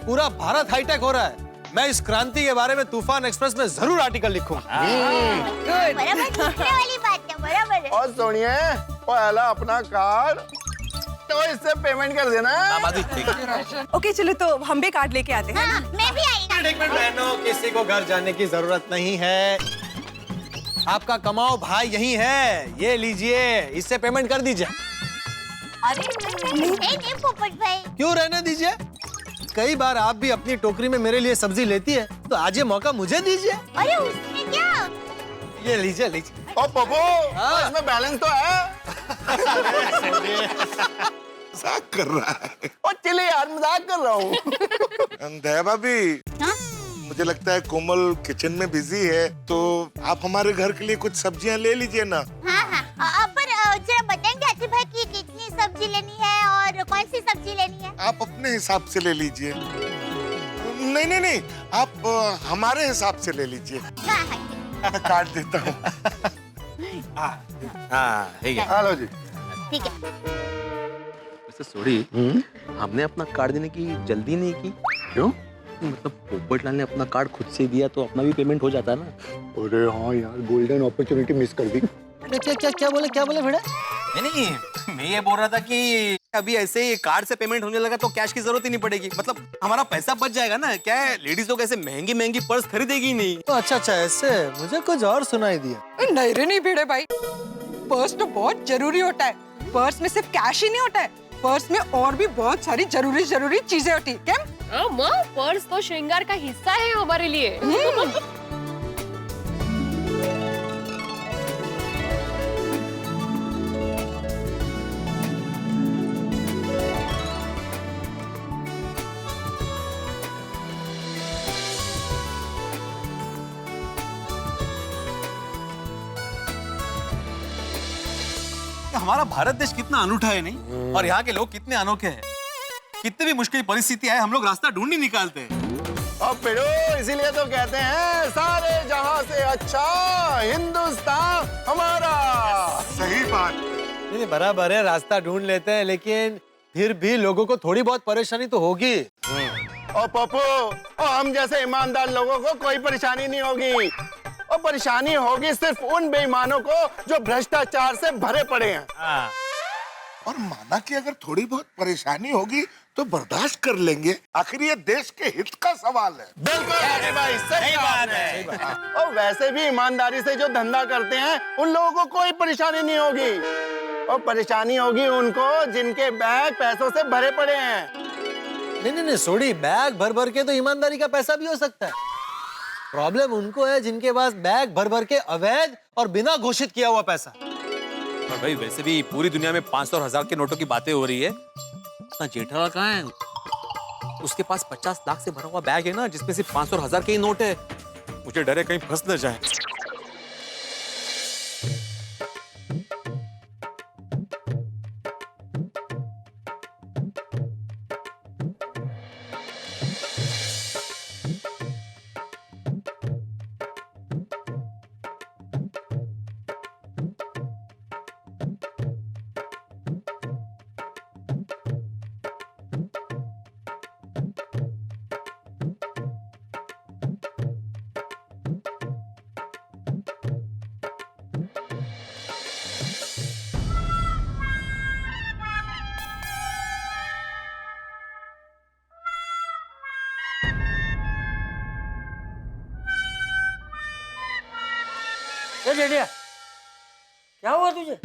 S14: पूरा भारत हाईटेक हो रहा है। मैं इस क्रांति के बारे में तूफान एक्सप्रेस में जरूर आर्टिकल लिखूंगा।
S5: बराबर, वाली बात है। बराबर है।
S7: और सोनिए पहला अपना कार्ड तो इससे पेमेंट कर देना।
S15: ओके चलो तो हम भी कार्ड लेके आते हैं।
S5: हाँ, मैं भी आई ना।
S14: एक मिनट बहनों, किसी को घर जाने की जरूरत नहीं है। आपका कमाओ भाई यही है, ये लीजिए, इससे पेमेंट कर दीजिए।
S5: अरे नहीं पोपट भाई।
S14: क्यों रहने दीजिए? कई बार आप भी अपनी टोकरी में मेरे लिए सब्जी लेती है, तो आज ये मौका मुझे दीजिए।
S5: अरे उसमें क्या?
S14: ये लीजिए लीजिए।
S7: ओ पप्पू, इसमें बैलेंस तो है।
S16: मजाक कर रहा है।
S7: ओ चलिए यार, मजाक कर रहा हूँ।
S16: दया भाभी, मुझे लगता है कोमल किचन में बिजी है, तो आप हमारे घर के लिए कुछ सब्जियां ले लीजिए ना।
S5: हाँ, पर जरा बताएंगे आतिफ भाई कि कितनी सब्जी लेनी है और कौन सी सब्जी लेनी है?
S16: आप अपने हिसाब से ले लीजिए। नहीं नहीं नहीं, आप हमारे हिसाब से ले लीजिए। मैं काट देता हूँ।
S7: हेलो जी।
S5: ठीक है।
S10: वैसे सॉरी, हमने अपना कार्ड देने की जल्दी नहीं की। क्यों? मतलब पोपट लाल ने अपना कार्ड खुद से दिया तो अपना भी पेमेंट हो जाता है ना।
S7: अरे हाँ यार, गोल्डन अपॉर्चुनिटी मिस कर दी।
S14: क्या बोले भेड़ा?
S10: नहीं, मैं ये बोल रहा था कि अभी ऐसे ही कार्ड से पेमेंट होने लगा तो कैश की जरूरत ही नहीं पड़ेगी। मतलब हमारा पैसा बच जाएगा ना। क्या है, लेडीज लोग ऐसे महंगी महंगी पर्स खरीदेगी नहीं।
S14: तो अच्छा ऐसे मुझे कुछ और सुनाई दिया।
S9: नहीं रे नहीं भिड़े भाई, पर्स तो बहुत जरूरी होता है। पर्स में सिर्फ कैश ही नहीं होता है, पर्स में और भी बहुत सारी जरूरी चीजें होती है। क्या
S13: माँ, पर्स तो श्रृंगार का हिस्सा है हमारे लिए।
S10: हमारा भारत देश कितना अनूठा है नहीं, और यहाँ के लोग कितने अनोखे हैं। कितनी भी मुश्किल परिस्थिति आए, हम लोग रास्ता ढूंढ ही निकालते हैं।
S7: अब फिरो, इसीलिए तो कहते हैं सारे जहां से अच्छा हिंदुस्तान हमारा।
S16: सही बात।
S14: नहीं बराबर है, रास्ता ढूंढ लेते हैं, लेकिन फिर भी लोगों को थोड़ी बहुत परेशानी तो होगी।
S7: और पप्पू, और हम जैसे ईमानदार लोगों को कोई परेशानी नहीं होगी। और परेशानी होगी सिर्फ उन बेईमानों को जो भ्रष्टाचार से भरे पड़े हैं।
S16: और माना कि अगर थोड़ी बहुत परेशानी होगी तो बर्दाश्त कर लेंगे, आखिर ये देश के हित का सवाल है।
S7: बिल्कुल अरे भाई, सही बात है। और वैसे भी ईमानदारी से जो धंधा करते हैं उन लोगों को कोई परेशानी नहीं होगी। और परेशानी होगी उनको जिनके बैग पैसों से भरे पड़े हैं।
S14: नहीं सोड़ी, बैग भर भर के तो ईमानदारी का पैसा भी हो सकता है। प्रॉब्लम उनको है जिनके पास बैग भर भर के अवैध और बिना घोषित किया हुआ पैसा।
S10: और भाई वैसे भी पूरी दुनिया में 500 और 1000 के नोटों की बातें हो रही है। अपना जेठालाल कहाँ है? उसके पास 50 लाख से भरा हुआ बैग है ना, जिसमें सिर्फ 500 और 1000 के ही नोट है। मुझे डर है कहीं फंस न जाए।
S3: जेठिया, क्या हुआ तुझे?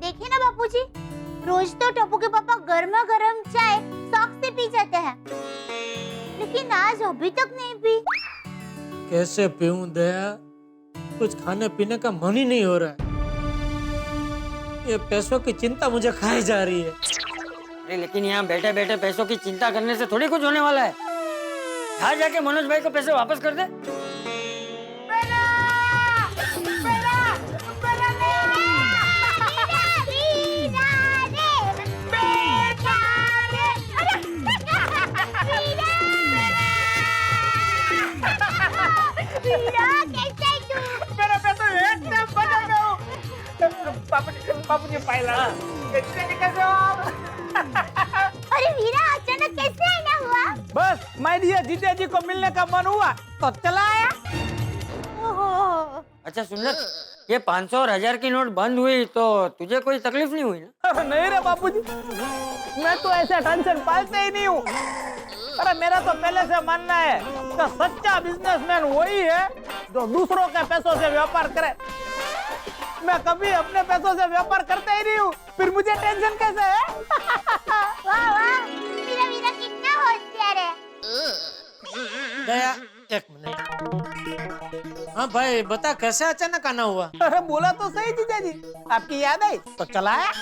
S5: देखिए ना बापूजी, रोज तो टप्पू के पापा गर्मा गर्म चाय शौक से पी जाते हैं, लेकिन आज अभी तक नहीं पी।
S4: कैसे पीऊं दया? कुछ खाने पीने का मन ही नहीं हो रहा है। ये पैसों की चिंता मुझे खाई जा रही है।
S3: अरे लेकिन यहाँ बैठे बैठे पैसों की चिंता करने से थोड़ी कुछ होने वाला है। यहाँ जाके मनोज भाई को पैसे वापस कर दे।
S1: बापूजी पाहिला
S5: अरे वीरा, अचानक कैसे आना हुआ?
S1: बस माय डियर जीजा जी को मिलने का मन हुआ तो चला आया।
S3: अच्छा सुंदर, ये 500 और 1000 की नोट बंद हुई तो तुझे कोई तकलीफ नहीं हुई ना?
S1: अरे नहीं रे बापूजी, मैं तो ऐसा टेंशन पालते ही नहीं हूँ। अरे मेरा तो पहले से मानना है कि सच्चा बिजनेसमैन वही है जो दूसरों के पैसों से व्यापार करे। मैं कभी अपने पैसों से व्यापार करता ही नहीं हूँ, फिर मुझे टेंशन कैसे है?
S5: वाह वाह, मेरा वीरा कितना होशियार है।
S4: दया, एक मिनट। हाँ भाई बता, कैसे अचानक आना हुआ?
S1: अरे बोला तो सही जीजा जी, आपकी याद आई तो चलाया।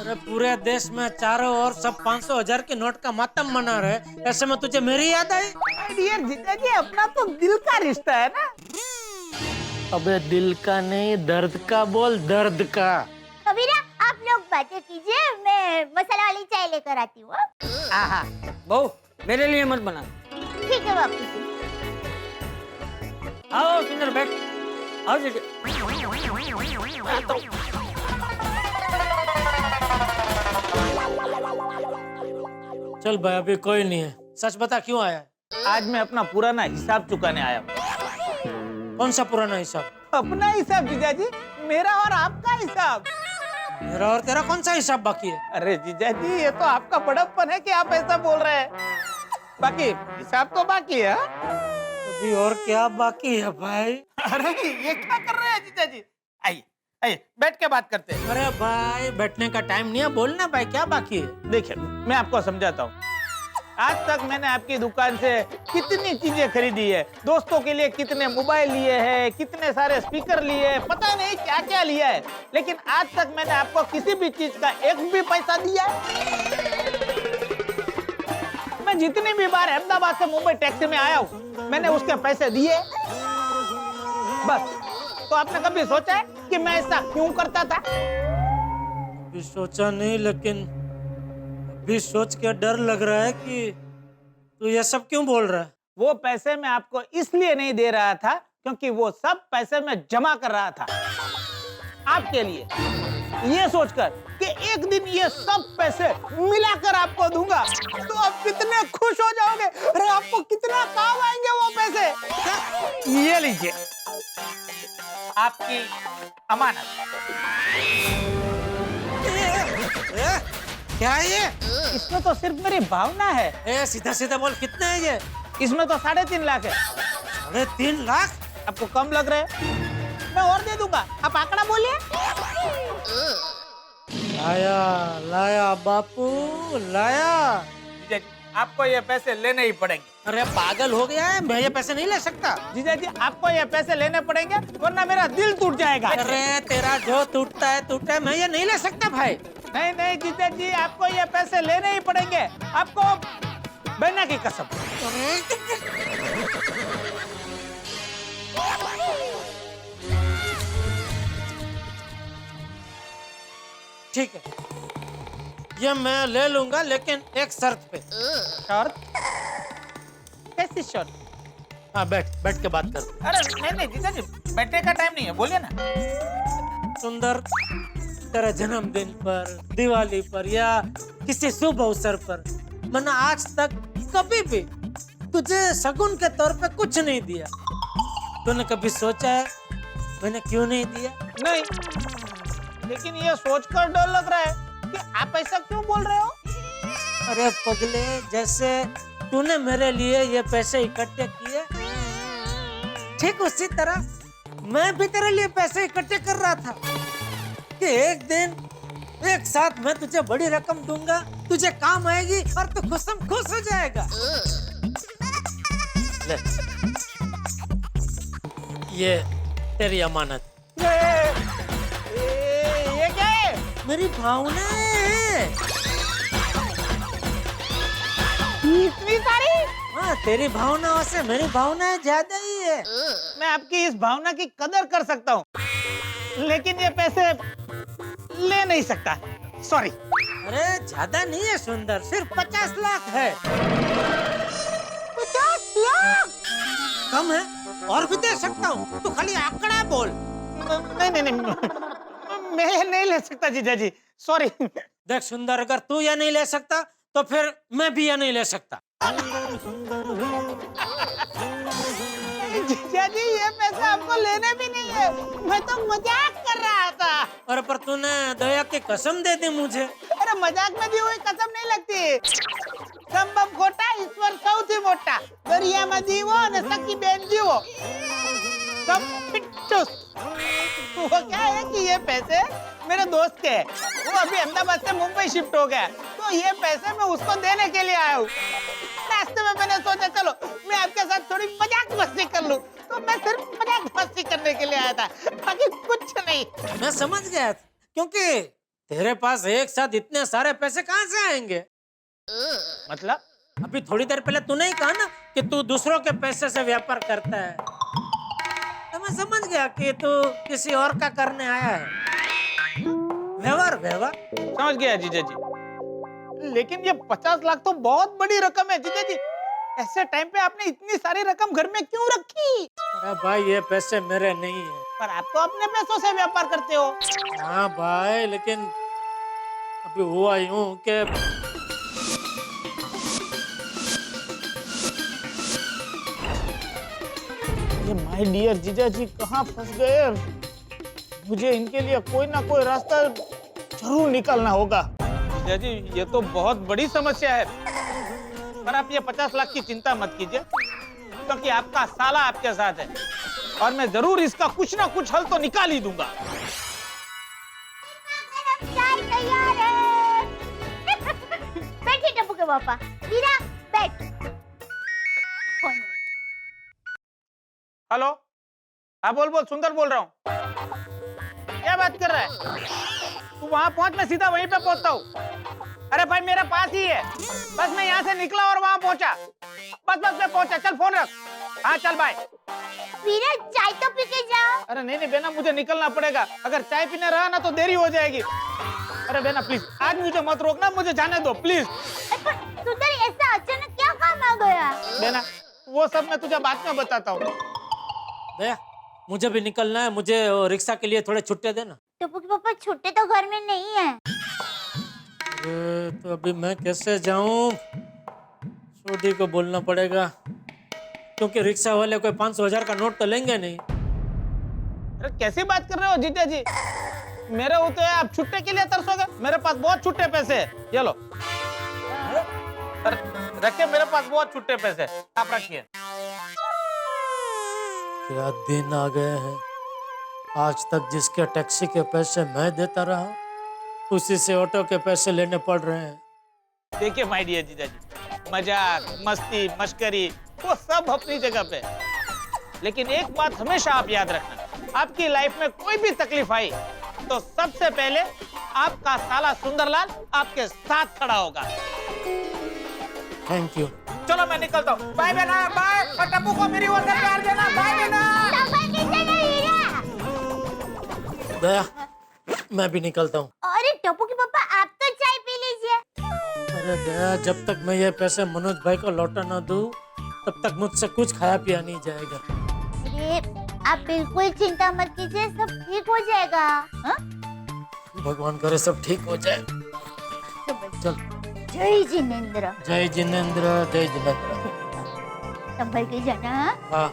S4: अरे पूरे देश में चारों ओर सब 500 1000 के नोट का मातम मना रहे, ऐसे में तुझे मेरी याद आई?
S1: डियर जीजा जी, अपना तो दिल का रिश्ता है ना।
S4: अबे दिल का नहीं, दर्द का बोल, दर्द का।
S5: कबीरा, आप लोग बातें कीजिए, मैं मसाला वाली चाय लेकर आती हूँ।
S3: हाँ बहू, मेरे लिए मत बना।
S5: ठीक है बापूजी।
S3: आओ सुंदर, बैठ। आओ जीजा।
S4: चल भाई, अभी कोई नहीं है, सच बता क्यों आया है?
S1: आज मैं अपना पुराना हिसाब चुकाने आया हूँ।
S4: कौन सा पुराना हिसाब?
S1: अपना हिसाब जीजा जी, मेरा और आपका हिसाब।
S4: मेरा और तेरा कौन सा हिसाब बाकी है?
S1: अरे जीजा जी, ये तो आपका बड़प्पन है कि आप ऐसा बोल रहे हैं। बाकी हिसाब तो बाकी है।
S4: अभी और क्या बाकी है भाई?
S1: अरे ये क्या कर रहे हैं जीजा जी? आइए आइए, बैठ के बात करते हैं।
S4: अरे भाई बैठने का टाइम नहीं है, बोलना भाई क्या बाकी है?
S1: देखिए, मैं आपको समझाता हूँ। आज तक मैंने आपकी दुकान से कितनी चीजें खरीदी है, दोस्तों के लिए कितने मोबाइल लिए हैं, कितने सारे स्पीकर लिए हैं, पता नहीं क्या क्या लिया है, लेकिन आज तक मैंने आपको किसी भी चीज का एक भी पैसा दिया है? मैं जितनी भी बार अहमदाबाद से मुंबई टैक्सी में आया हूँ, मैंने उसके पैसे दिए बस। तो आपने कभी सोचा है कि मैं ऐसा क्यों करता था?
S4: अभी सोचा नहीं, लेकिन अभी सोच के डर लग रहा है कि तू ये सब क्यों बोल रहा है?
S1: वो पैसे मैं आपको इसलिए नहीं दे रहा था क्योंकि वो सब पैसे मैं जमा कर रहा था आपके लिए, ये सोचकर कि एक दिन ये सब पैसे मिलाकर आपको दूंगा तो आप कितने खुश हो जाओगे। अरे आपको कितना काम आएंगे वो पैसे। ये लीजिए आपकी अमानत।
S4: क्या है ये?
S1: इसमें तो सिर्फ मेरी भावना है।
S4: सीधा सीधा बोल, कितना है ये?
S1: इसमें तो 3.5 लाख है।
S4: 3.5 लाख?
S1: आपको कम लग रहे हैं? मैं और दे दूंगा, आप आंकड़ा बोलिए।
S4: लाया लाया बापू, लाया।
S1: जीजा जी, आपको ये पैसे लेने ही पड़ेंगे।
S4: अरे पागल हो गया है, मैं ये पैसे नहीं ले सकता।
S1: जीजा जी, आपको ये पैसे लेने पड़ेंगे वरना मेरा दिल टूट जाएगा।
S4: अरे तेरा जो टूटता है, मैं ये नहीं ले सकता भाई।
S1: नहीं नहीं जीजा जी, आपको ये पैसे लेने ही पड़ेंगे, आपको बहना की कसम।
S4: ठीक है, ये मैं ले लूंगा, लेकिन एक शर्त पे।
S1: शर्त? कैसी शर्त?
S4: हाँ बैठ के बात कर।
S1: अरे नहीं नहीं जीजा जी, बैठने का टाइम नहीं है, बोलिए ना।
S4: सुंदर, तेरा जन्मदिन पर, दिवाली पर या किसी शुभ अवसर पर मैंने आज तक कभी भी तुझे शगुन के तौर पे कुछ नहीं दिया। तूने कभी सोचा है मैंने क्यों नहीं दिया?
S1: नहीं, लेकिन ये सोचकर डर लग रहा है कि आप ऐसा क्यों बोल रहे हो?
S4: अरे पगले, जैसे तूने मेरे लिए ये पैसे इकट्ठे किए, ठीक उसी तरह मैं भी तेरे लिए पैसे इकट्ठे कर रहा था कि एक दिन एक साथ मैं तुझे बड़ी रकम दूंगा, तुझे काम आएगी और तू खुशम खुश हो जाएगा। ले, ये तेरी अमानत।
S1: ये क्या है?
S4: मेरी भावना है।
S1: इतनी सारी?
S4: हाँ, तेरी भावनाओं से मेरी भावनाएं ज्यादा ही है।
S1: मैं आपकी इस भावना की कदर कर सकता हूँ, लेकिन ये पैसे ले नहीं सकता, सॉरी।
S4: अरे ज्यादा नहीं है सुंदर, सिर्फ 50 लाख है।
S5: 50 लाख?
S4: कम है, और भी दे सकता हूँ, तू खाली आंकड़ा बोल।
S1: नहीं नहीं नहीं, मैं ये नहीं ले सकता जीजा जी, सॉरी।
S4: देख सुंदर, अगर तू ये नहीं ले सकता तो फिर मैं भी ये नहीं ले सकता।
S1: जीजा जी ये पैसे आपको लेने भी नहीं है, मैं तो मजाक कर रहा था।
S4: अरे पर तूने दया की कसम दे दी मुझे।
S1: अरे मजाक में दी हुई कसम नहीं लगती। संभव खोटा ईश्वर सौથી મોટા, દરિયામાં દીવો અને સખી બેન જીવો, सब पिट्टूस। वो क्या है कि ये पैसे मेरे दोस्त के हैं, वो अभी अहमदाबाद से मुंबई शिफ्ट हो गया, तो ये पैसे मैं उसको देने के लिए आया हूँ। रास्ते में मैंने सोचा चलो मैं आपके साथ थोड़ी मजाक मस्ती कर लूं, तो मैं सिर्फ मजाक मस्ती करने के लिए आया था, बाकी कुछ नहीं।
S4: मैं समझ गया, क्योंकि तेरे पास एक साथ इतने सारे पैसे कहाँ से आएंगे?
S1: मतलब
S4: अभी थोड़ी देर पहले तूने ही कहा ना कि तू दूसरों के पैसे से व्यापार करता है, तो मैं समझ गया कि तू किसी और का करने आया है। व्यवहार व्यवहार
S1: समझ गया जीजा जी, लेकिन ये 50 लाख तो बहुत बड़ी रकम है जीजा जी। ऐसे टाइम पे आपने इतनी सारी रकम घर में क्यों रखी?
S4: अरे भाई ये पैसे मेरे नहीं है।
S1: पर आप तो अपने पैसों से व्यापार करते हो।
S4: हाँ भाई, लेकिन अभी हुआ यूं कि
S1: ये माय डियर जीजा जी कहाँ फंस गए? मुझे इनके लिए कोई ना कोई रास्ता जरूर निकालना होगा। जीजा जी ये तो बहुत बड़ी समस्या है, पर आप ये 50 लाख की चिंता मत कीजिए, क्योंकि आपका साला आपके साथ है और मैं जरूर इसका कुछ ना कुछ हल तो निकाल ही दूंगा।
S5: चाय तैयार है। बैठिए टप्पू के पापा, वीरा बैठ।
S1: हेलो, हाँ बोल बोल, सुंदर बोल रहा हूँ। क्या बात कर रहा है? तू वहां पहुंच, मैं सीधा वहीं पे पहुंचता हूँ। अरे भाई मेरा पास ही है, बस मैं यहाँ से निकला और वहां पहुंचा, बस मैं पहुंचा। चल फोन रख। हाँ चल बाय।
S5: वीरा चाय तो पी के जाओ।
S1: अरे नहीं नहीं बेना, मुझे निकलना पड़ेगा, अगर चाय पीने रहा ना तो देरी हो जाएगी। अरे बेना प्लीज आज मुझे मत रोकना, मुझे जाने दो प्लीज।
S5: सुंदर ऐसा अचानक क्या काम आ गया?
S1: बेना वो सब मैं तुझे बाद में बताता हूँ।
S4: दया मुझे भी निकलना है, मुझे रिक्शा के लिए थोड़े छुट्टे देना।
S5: टप्पू के पापा छुट्टे तो घर में नहीं है।
S4: अरे तो अभी मैं कैसे जाऊं? छोटी को बोलना पड़ेगा, क्योंकि रिक्शा वाले कोई 500,000 का नोट तो लेंगे नहीं।
S1: अरे कैसी बात कर रहे हो जीजा जी? मेरे होते हैं आप छुट्टे के लिए तरसोगे? मेरे पास बहुत छुट्टे पैसे हैं, ये लो रखिए, मेरे पास बहुत छुट्टे पैसे, आप रखिए।
S4: क्या दिन आ गए हैं, आज तक जिसके टैक्सी के पैसे मैं देता रहा, उसी से ऑटो के पैसे लेने पड़ रहे हैं।
S1: देखिए माय डियर जीजा जी, मजाक मस्ती मस्करी वो सब अपनी जगह पे, लेकिन एक बात हमेशा आप याद रखना, आपकी लाइफ में कोई भी तकलीफ आई तो सबसे पहले आपका साला सुंदरलाल आपके साथ खड़ा होगा।
S4: Thank you.
S1: चलो मैं निकलता हूँ, बाय बेना, बाय। और टप्पू को मेरी ओर से प्यार देना, बाय बेना।
S4: दया मैं भी निकलता हूँ।
S5: अरे टप्पू के पापा आप तो चाय पी लीजिए।
S4: अरे दया जब तक मैं ये पैसे मनोज भाई को लौटा ना दूं, तब तक मुझसे कुछ खाया पिया नहीं जाएगा।
S5: अरे आप बिल्कुल चिंता मत कीजिए, सब ठीक हो जाएगा। हाँ?
S4: भगवान करे सब ठीक हो जाए। चल।
S5: जय जिनेंद्र।
S4: जय जिनेंद्र, जय जिनेंद्र।
S5: संभल के जाना।
S4: हाँ।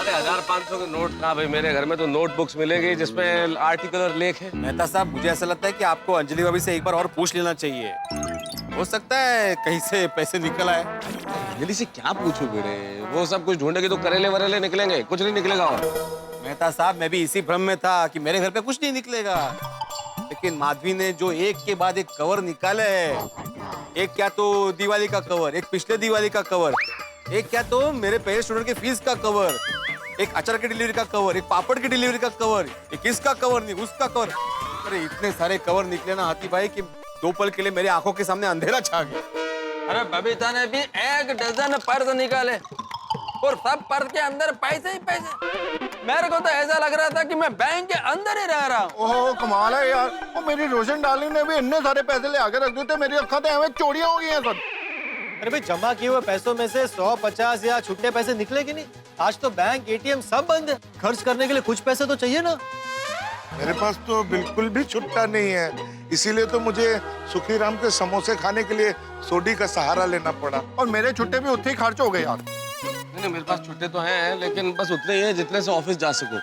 S17: अरे 1500 के नोट कहाँ भाई, मेरे घर में तो नोटबुक्स मिलेंगे जिसमें आर्टिकल और लेख है।
S10: मेहता साहब मुझे ऐसा लगता है कि आपको अंजलि भाभी से एक बार और पूछ लेना चाहिए, हो सकता है कहीं से पैसे निकल आए।
S17: अंजलि से क्या पूछूं बेटे, वो सब कुछ ढूंढेगी तो करेले वरेले निकलेंगे, कुछ नहीं निकलेगा। और
S10: मेहता साहब मैं भी इसी भ्रम में था कि मेरे घर पे कुछ नहीं निकलेगा, लेकिन माधवी ने जो एक के बाद एक कवर निकाले हैं, एक क्या तो दिवाली का कवर, एक पिछले दिवाली का कवर, एक क्या तो मेरे पहले स्टूडेंट के फीस का कवर, एक अचार की डिलीवरी का कवर, एक पापड़ की डिलीवरी का कवर, एक इसका कवर नहीं उसका कवर। अरे इतने सारे कवर निकले ना हाथी भाई कि 2 पल के लिए मेरी आंखों के सामने अंधेरा छा गया।
S17: अरे बबीता ने भी 1 डजन पर्स निकाले और सब पर्स के अंदर पैसे ही पैसे। मेरे को तो ऐसा लग रहा था कि मैं बैंक के अंदर ही रह रहा हूँ।
S7: ओहो कमाल है यार, वो मेरी रोशन डार्लिंग ने भी इतने सारे पैसे ले आकर रख दिए थे, मेरी अक्खा तो हमें चोरियां हो गई हैं सब।
S14: अरे भाई जमा किए हुए पैसों में से 100, 50 या छुट्टे पैसे निकले कि नहीं? आज तो बैंक एटीएम सब बंद है, खर्च करने के लिए कुछ पैसे तो चाहिए ना।
S16: मेरे पास तो बिल्कुल भी छुट्टा नहीं है, इसीलिए तो मुझे सुखीराम के समोसे खाने के लिए सोडी का सहारा लेना पड़ा, और मेरे छुट्टे भी उतने ही खर्च हो गए यार।
S18: नहीं, मेरे पास छुट्टे तो हैं लेकिन बस उतने ही हैं जितने से ऑफिस जा सकूं,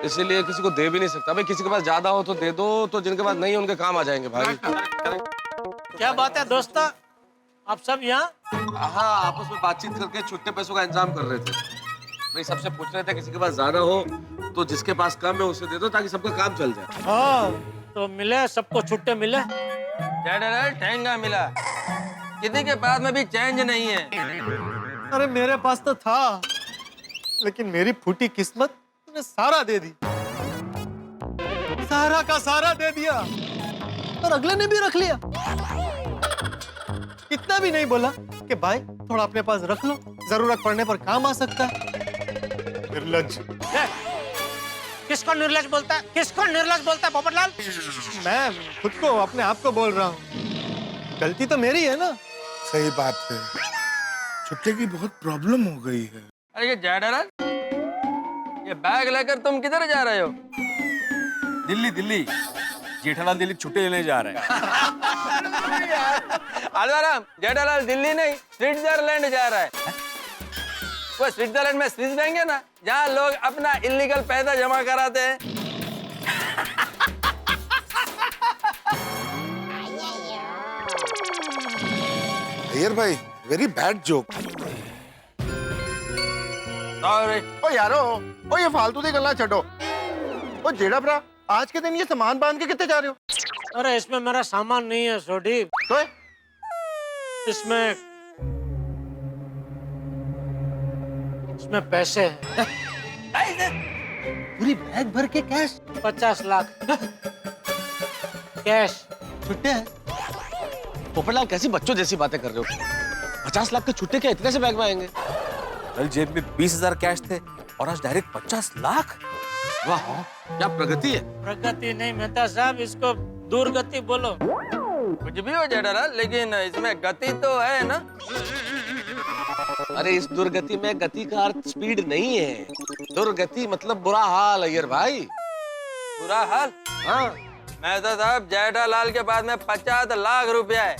S18: इसीलिए किसी को दे भी नहीं सकता। भाई किसी के पास ज्यादा हो तो दे दो, तो जिनके पास नहीं है उनके काम आ जाएंगे भाई।
S4: क्या बात है दोस्तों, आप सब यहाँ?
S18: हाँ, आपस में बातचीत करके छुट्टे पैसों का इंतजाम कर रहे थे। भाई सबसे पूछ रहे थे किसी के पास ज्यादा हो तो जिसके पास कम है उसे दे दो ताकि सबका काम चल जाए।
S4: हाँ, तो मिले सबको छुट्टे मिले?
S17: ठहंगा मिला, किसी के पास में भी चेंज नहीं है।
S14: अरे मेरे पास तो था, लेकिन मेरी फूटी किस्मत ने सारा दे दी, सारा का सारा दे दिया, और अगले ने भी रख लिया। इतना भी नहीं बोला कि भाई थोड़ा अपने पास रख लो, जरूरत पड़ने पर काम आ सकता है। निर्लज्ज।
S4: किसको निर्लज बोलता है? किसको निर्लज बोलता है पोपटलाल?
S14: मैं खुद को, अपने आप को बोल रहा हूँ। गलती तो मेरी है ना।
S16: सही बात है, छुट्टे की बहुत प्रॉब्लम हो गई है।
S17: अरे ये जेठालाल, ये बैग लेकर तुम किधर जा रहे हो?
S10: दिल्ली दिल्ली, जेठालाल दिल्ली छुट्टे लेने जा रहे हैं।
S17: आलवाराम, जेठालाल दिल्ली नहीं स्विट्जरलैंड जा रहा है। वो स्विट्जरलैंड में स्विस बैंक है ना, जहाँ लोग अपना इलीगल पैसा जमा कराते हैं।
S16: अय्यर भाई, वेरी बैड जोक।
S7: ओ यारो, ओ ये फालतू दी गल्लां छड्डो। ओ जेड़ा भरा, आज के दिन ये सामान बांध के कितने जा रहे हो?
S4: अरे इसमें मेरा सामान नहीं है सोडी।
S7: तो
S4: इसमें पैसे हैं।
S14: पूरी बैग भर के कैश?
S4: 50 लाख कैश।
S14: छुट्टे हैं?
S18: पोपटलाल कैसी बच्चों जैसी बातें कर रहे हो? 50 लाख के छुट्टे क्या इतने से बैग में आएंगे?
S10: कल जेब में 20,000 कैश थे और आज डायरेक्ट 50 लाख।
S18: वाह, क्या प्रगति है।
S4: प्रगति नहीं मेहता साहब, इसको दुर्गति बोलो।
S17: कुछ भी हो जेठालाल, लेकिन इसमें गति तो है ना।
S18: अरे इस दुर्गति में गति का अर्थ स्पीड नहीं है, दुर्गति मतलब बुरा हाल अय्यर भाई।
S17: बुरा हाल?
S18: हाँ,
S17: मैं तो साहब जेठालाल के पास में 50 लाख रुपया है,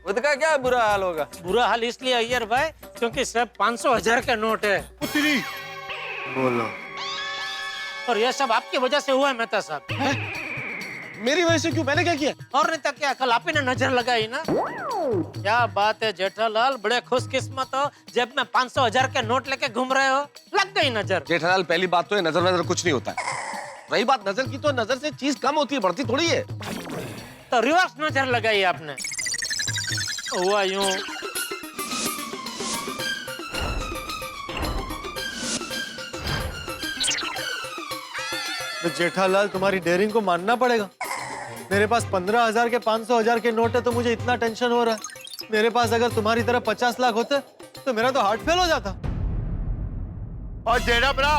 S17: उसका क्या बुरा हाल होगा?
S4: बुरा हाल इसलिए अय्यर भाई क्योंकि सब 500,000 के नोट है।
S7: बोलो।
S4: और ये सब आपकी वजह से हुआ है मेहता साहब।
S18: मेरी वजह से क्यों? मैंने क्या किया?
S4: और नहीं तो क्या, कल आप ही ने नजर लगाई ना। क्या बात है जेठालाल, बड़े खुशकिस्मत हो, जेब में 500,000 के नोट लेके घूम रहे हो, लग गई नजर।
S18: जेठालाल पहली बात तो है, नजर नजर कुछ नहीं होता है। रही बात नजर की, तो नजर से चीज कम होती है, बढ़ती थोड़ी है।
S4: तो रिवर्स नजर लगाई आपने। हुआ यूं।
S14: तो जेठालाल तुम्हारी डेयरिंग को मानना पड़ेगा। मेरे पास 15,000 के 500,000 के नोट है तो मुझे इतना टेंशन हो रहा है। मेरे पास अगर तुम्हारी तरह 50 लाख होते तो मेरा तो हार्ट फेल हो जाता।
S7: और जेड़ा भरा,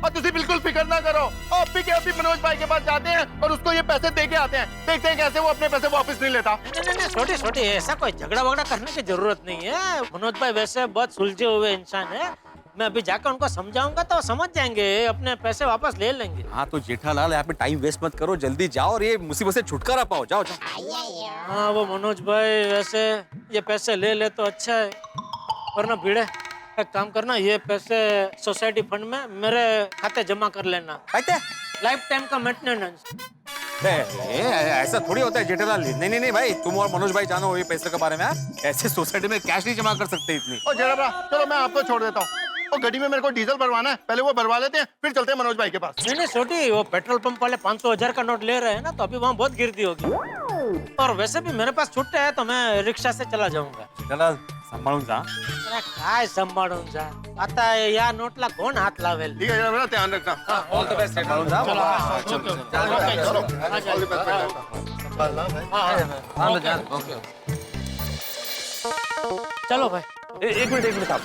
S7: और तुसी बिल्कुल फिक्र ना करो। और अभी के अभी मनोज भाई के पास जाते हैं और उसको ये पैसे दे के आते हैं। देखते हैं कैसे वो अपने पैसे वापस नहीं लेता।
S4: नहीं, छोटी छोटी ऐसा कोई झगड़ा वगड़ा करने की जरूरत नहीं है। मनोज भाई वैसे बहुत सुलझे हुए इंसान है, मैं अभी जाकर उनको समझाऊंगा तो समझ जाएंगे, अपने पैसे वापस ले लेंगे।
S10: हाँ तो जेठालाल यहाँ पे टाइम वेस्ट मत करो, जल्दी जाओ और ये मुसीबत से छुटकारा पाओ। जाओ जाओ।
S4: हाँ वो मनोज भाई वैसे ये पैसे ले ले तो अच्छा है, वरना भीड़े एक काम करना, ये पैसे सोसाइटी फंड में मेरे खाते जमा कर लेना। लाइफ टाइम का मेंटेनेंस।
S10: ऐसा थोड़ी होता है जेठालाल। नहीं नहीं भाई, तुम और मनोज भाई जानो ये पैसे के बारे में। ऐसे सोसाइटी में कैश नहीं जमा कर सकते इतनी।
S7: और जेड़ा भरा, चलो मैं आपको छोड़ देता हूँ। और गाड़ी में मेरे को डीजल भरवाना है, पहले वो भरवा लेते हैं, फिर चलते हैं मनोज भाई के पास।
S4: नहीं छोटी, वो पेट्रोल पंप वाले 500,000 का नोट ले रहे हैं ना, तो अभी वहाँ बहुत गिरदी होगी। और वैसे भी मेरे पास छुट्टे है तो मैं रिक्शा से चला जाऊंगा।
S10: जेठालाल सांभाळून जा।
S4: अरे काय सांभाळून जा, आता या नोटला कोण हात लावेल?
S7: ठीक है जेड़ा भरा, ध्यान रखना।
S10: ऑल द बेस्ट सांभाळून जा।
S4: चलो भाई।
S18: एक मिनट साहब,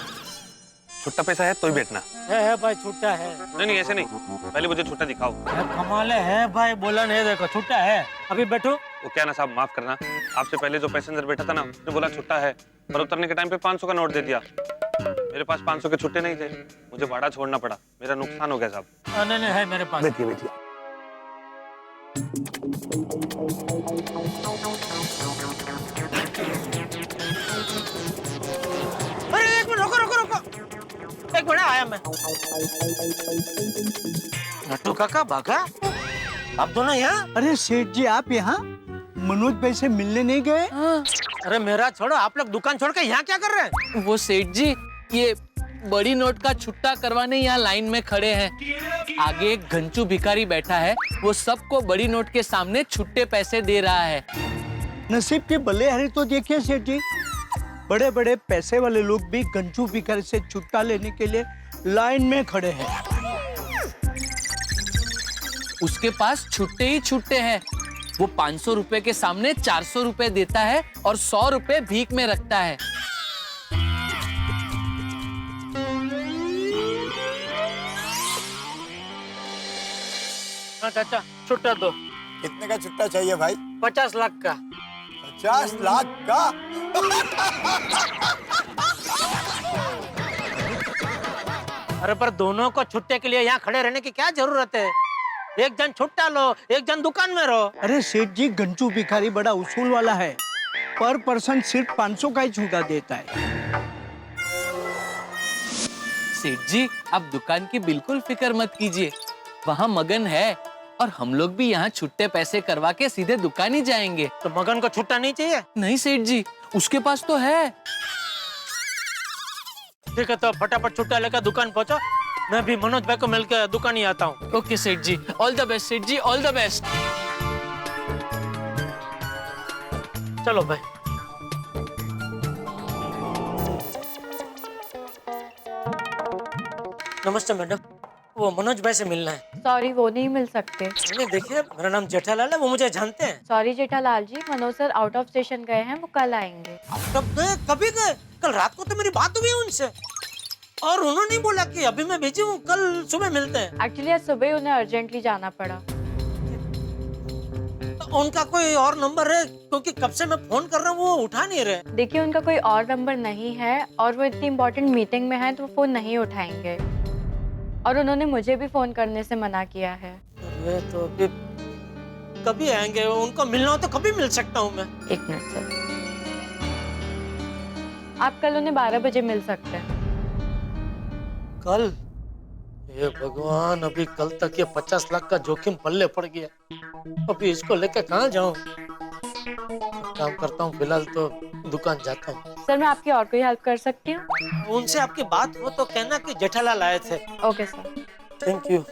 S18: छुट्टा पैसा है तो ही बैठना।
S4: है भाई, छुट्टा है।
S18: नहीं ऐसे नहीं, पहले मुझे छुट्टा दिखाओ।
S4: कमाल है भाई, बोला नहीं, देखो छुट्टा है। अभी बैठो।
S18: वो क्या ना साहब, माफ करना, आपसे पहले जो पैसेंजर बैठा था ना, उसने बोला छुट्टा है, पर उतरने के टाइम पे 500 का नोट दे दिया। मेरे पास 500 के छुट्टे नहीं थे, मुझे भाड़ा छोड़ना पड़ा, मेरा नुकसान हो गया साहब।
S4: नहीं है मेरे पास।
S18: बैठिए बैठिए।
S4: अरे एक मिनट, रुको रुको रुको। मैं। नट्टू काका भागा? आप दोनों यहाँ?
S19: अरे सेठ जी आप यहाँ मनोज भाई से मिलने नहीं गए?
S4: अरे मेरा छोड़ो, आप लोग दुकान छोड़ के यहाँ क्या कर रहे हैं?
S8: वो सेठ जी ये बड़ी नोट का छुट्टा करवाने यहाँ लाइन में खड़े हैं। आगे एक घंचू भिखारी बैठा है, वो सबको बड़ी नोट के सामने छुट्टे पैसे दे रहा है।
S19: नसीब के भले हरे तो देखिए सेठ जी, बड़े बड़े पैसे वाले लोग भी गंजू भिखारी से छुट्टा लेने के लिए लाइन में खड़े हैं।
S8: उसके पास छुट्टे ही छुट्टे हैं। वो 500 रुपए के सामने 400 रुपए देता है और 100 रुपए भीख में रखता है।
S4: हाँ चाचा, छुट्टा दो।
S20: कितने का छुट्टा चाहिए भाई?
S4: 50 लाख का।
S20: 50 लाख का?
S4: अरे पर दोनों को छुट्टे के लिए यहाँ खड़े रहने की क्या जरूरत है? एक जन छुट्टा लो, एक जन दुकान में रहो।
S19: अरे सेठ जी गंजू भिखारी बड़ा उसूल वाला है, पर पर्सन सिर्फ 500 का ही छुट्टा देता है।
S8: सेठ जी आप दुकान की बिल्कुल फिक्र मत कीजिए, वहाँ मगन है और हम लोग भी यहाँ छुट्टे पैसे करवा के सीधे दुकान ही जाएंगे।
S4: तो मगन को छुट्टा नहीं चाहिए?
S8: नहीं सेठ जी, उसके पास तो है।
S4: ठीक है तो फटाफट छुट्टा लेकर दुकान पहुँचो, मैं भी मनोज भाई को मिलकर दुकान ही आता हूँ।
S8: ओके सेठ जी, ऑल द बेस्ट सेठ जी, ऑल द बेस्ट।
S4: चलो भाई। नमस्ते मैडम, वो मनोज भाई से मिलना है।
S21: सॉरी वो नहीं मिल सकते।
S4: नहीं देखिए, मेरा नाम जेठालाल है, वो मुझे जानते हैं।
S21: Sorry Jethalal ji, Manoj sir out of station गए हैं, वो कल आएंगे।
S4: कब गए? कभी गए? कल रात को तो मेरी बात हुई उनसे और उन्होंने नहीं बोला कि अभी मैं बिजी हूँ, कल सुबह मिलते हैं।
S21: एक्चुअली आज सुबह उन्हें अर्जेंटली जाना पड़ा।
S4: तो उनका कोई और नंबर है? क्योंकि कब से मैं फोन कर रहा हूँ वो उठा नहीं रहे।
S21: देखिए उनका कोई और नंबर नहीं है और वो इतनी इम्पोर्टेंट मीटिंग में है तो वो फोन नहीं उठाएंगे, और उन्होंने मुझे भी फोन करने से मना किया है।
S4: अरे तो अभी कभी आएंगे? उनको मिलना हो तो कभी मिल सकता हूँ मैं?
S21: एक मिनट सर, आप कल उन्हें 12 बजे मिल सकते हैं।
S4: कल? ये भगवान, अभी कल तक ये 50 लाख का जोखिम पल्ले पड़ गया, अभी इसको लेकर कहाँ जाऊँ? काम करता हूँ, फिलहाल तो दुकान जाता हूँ।
S21: सर मैं आपकी और कोई हेल्प कर सकती हूँ?
S4: उनसे आपकी बात हो तो कहना कि जेठालाल आए थे।
S21: Okay sir.
S4: Thank you.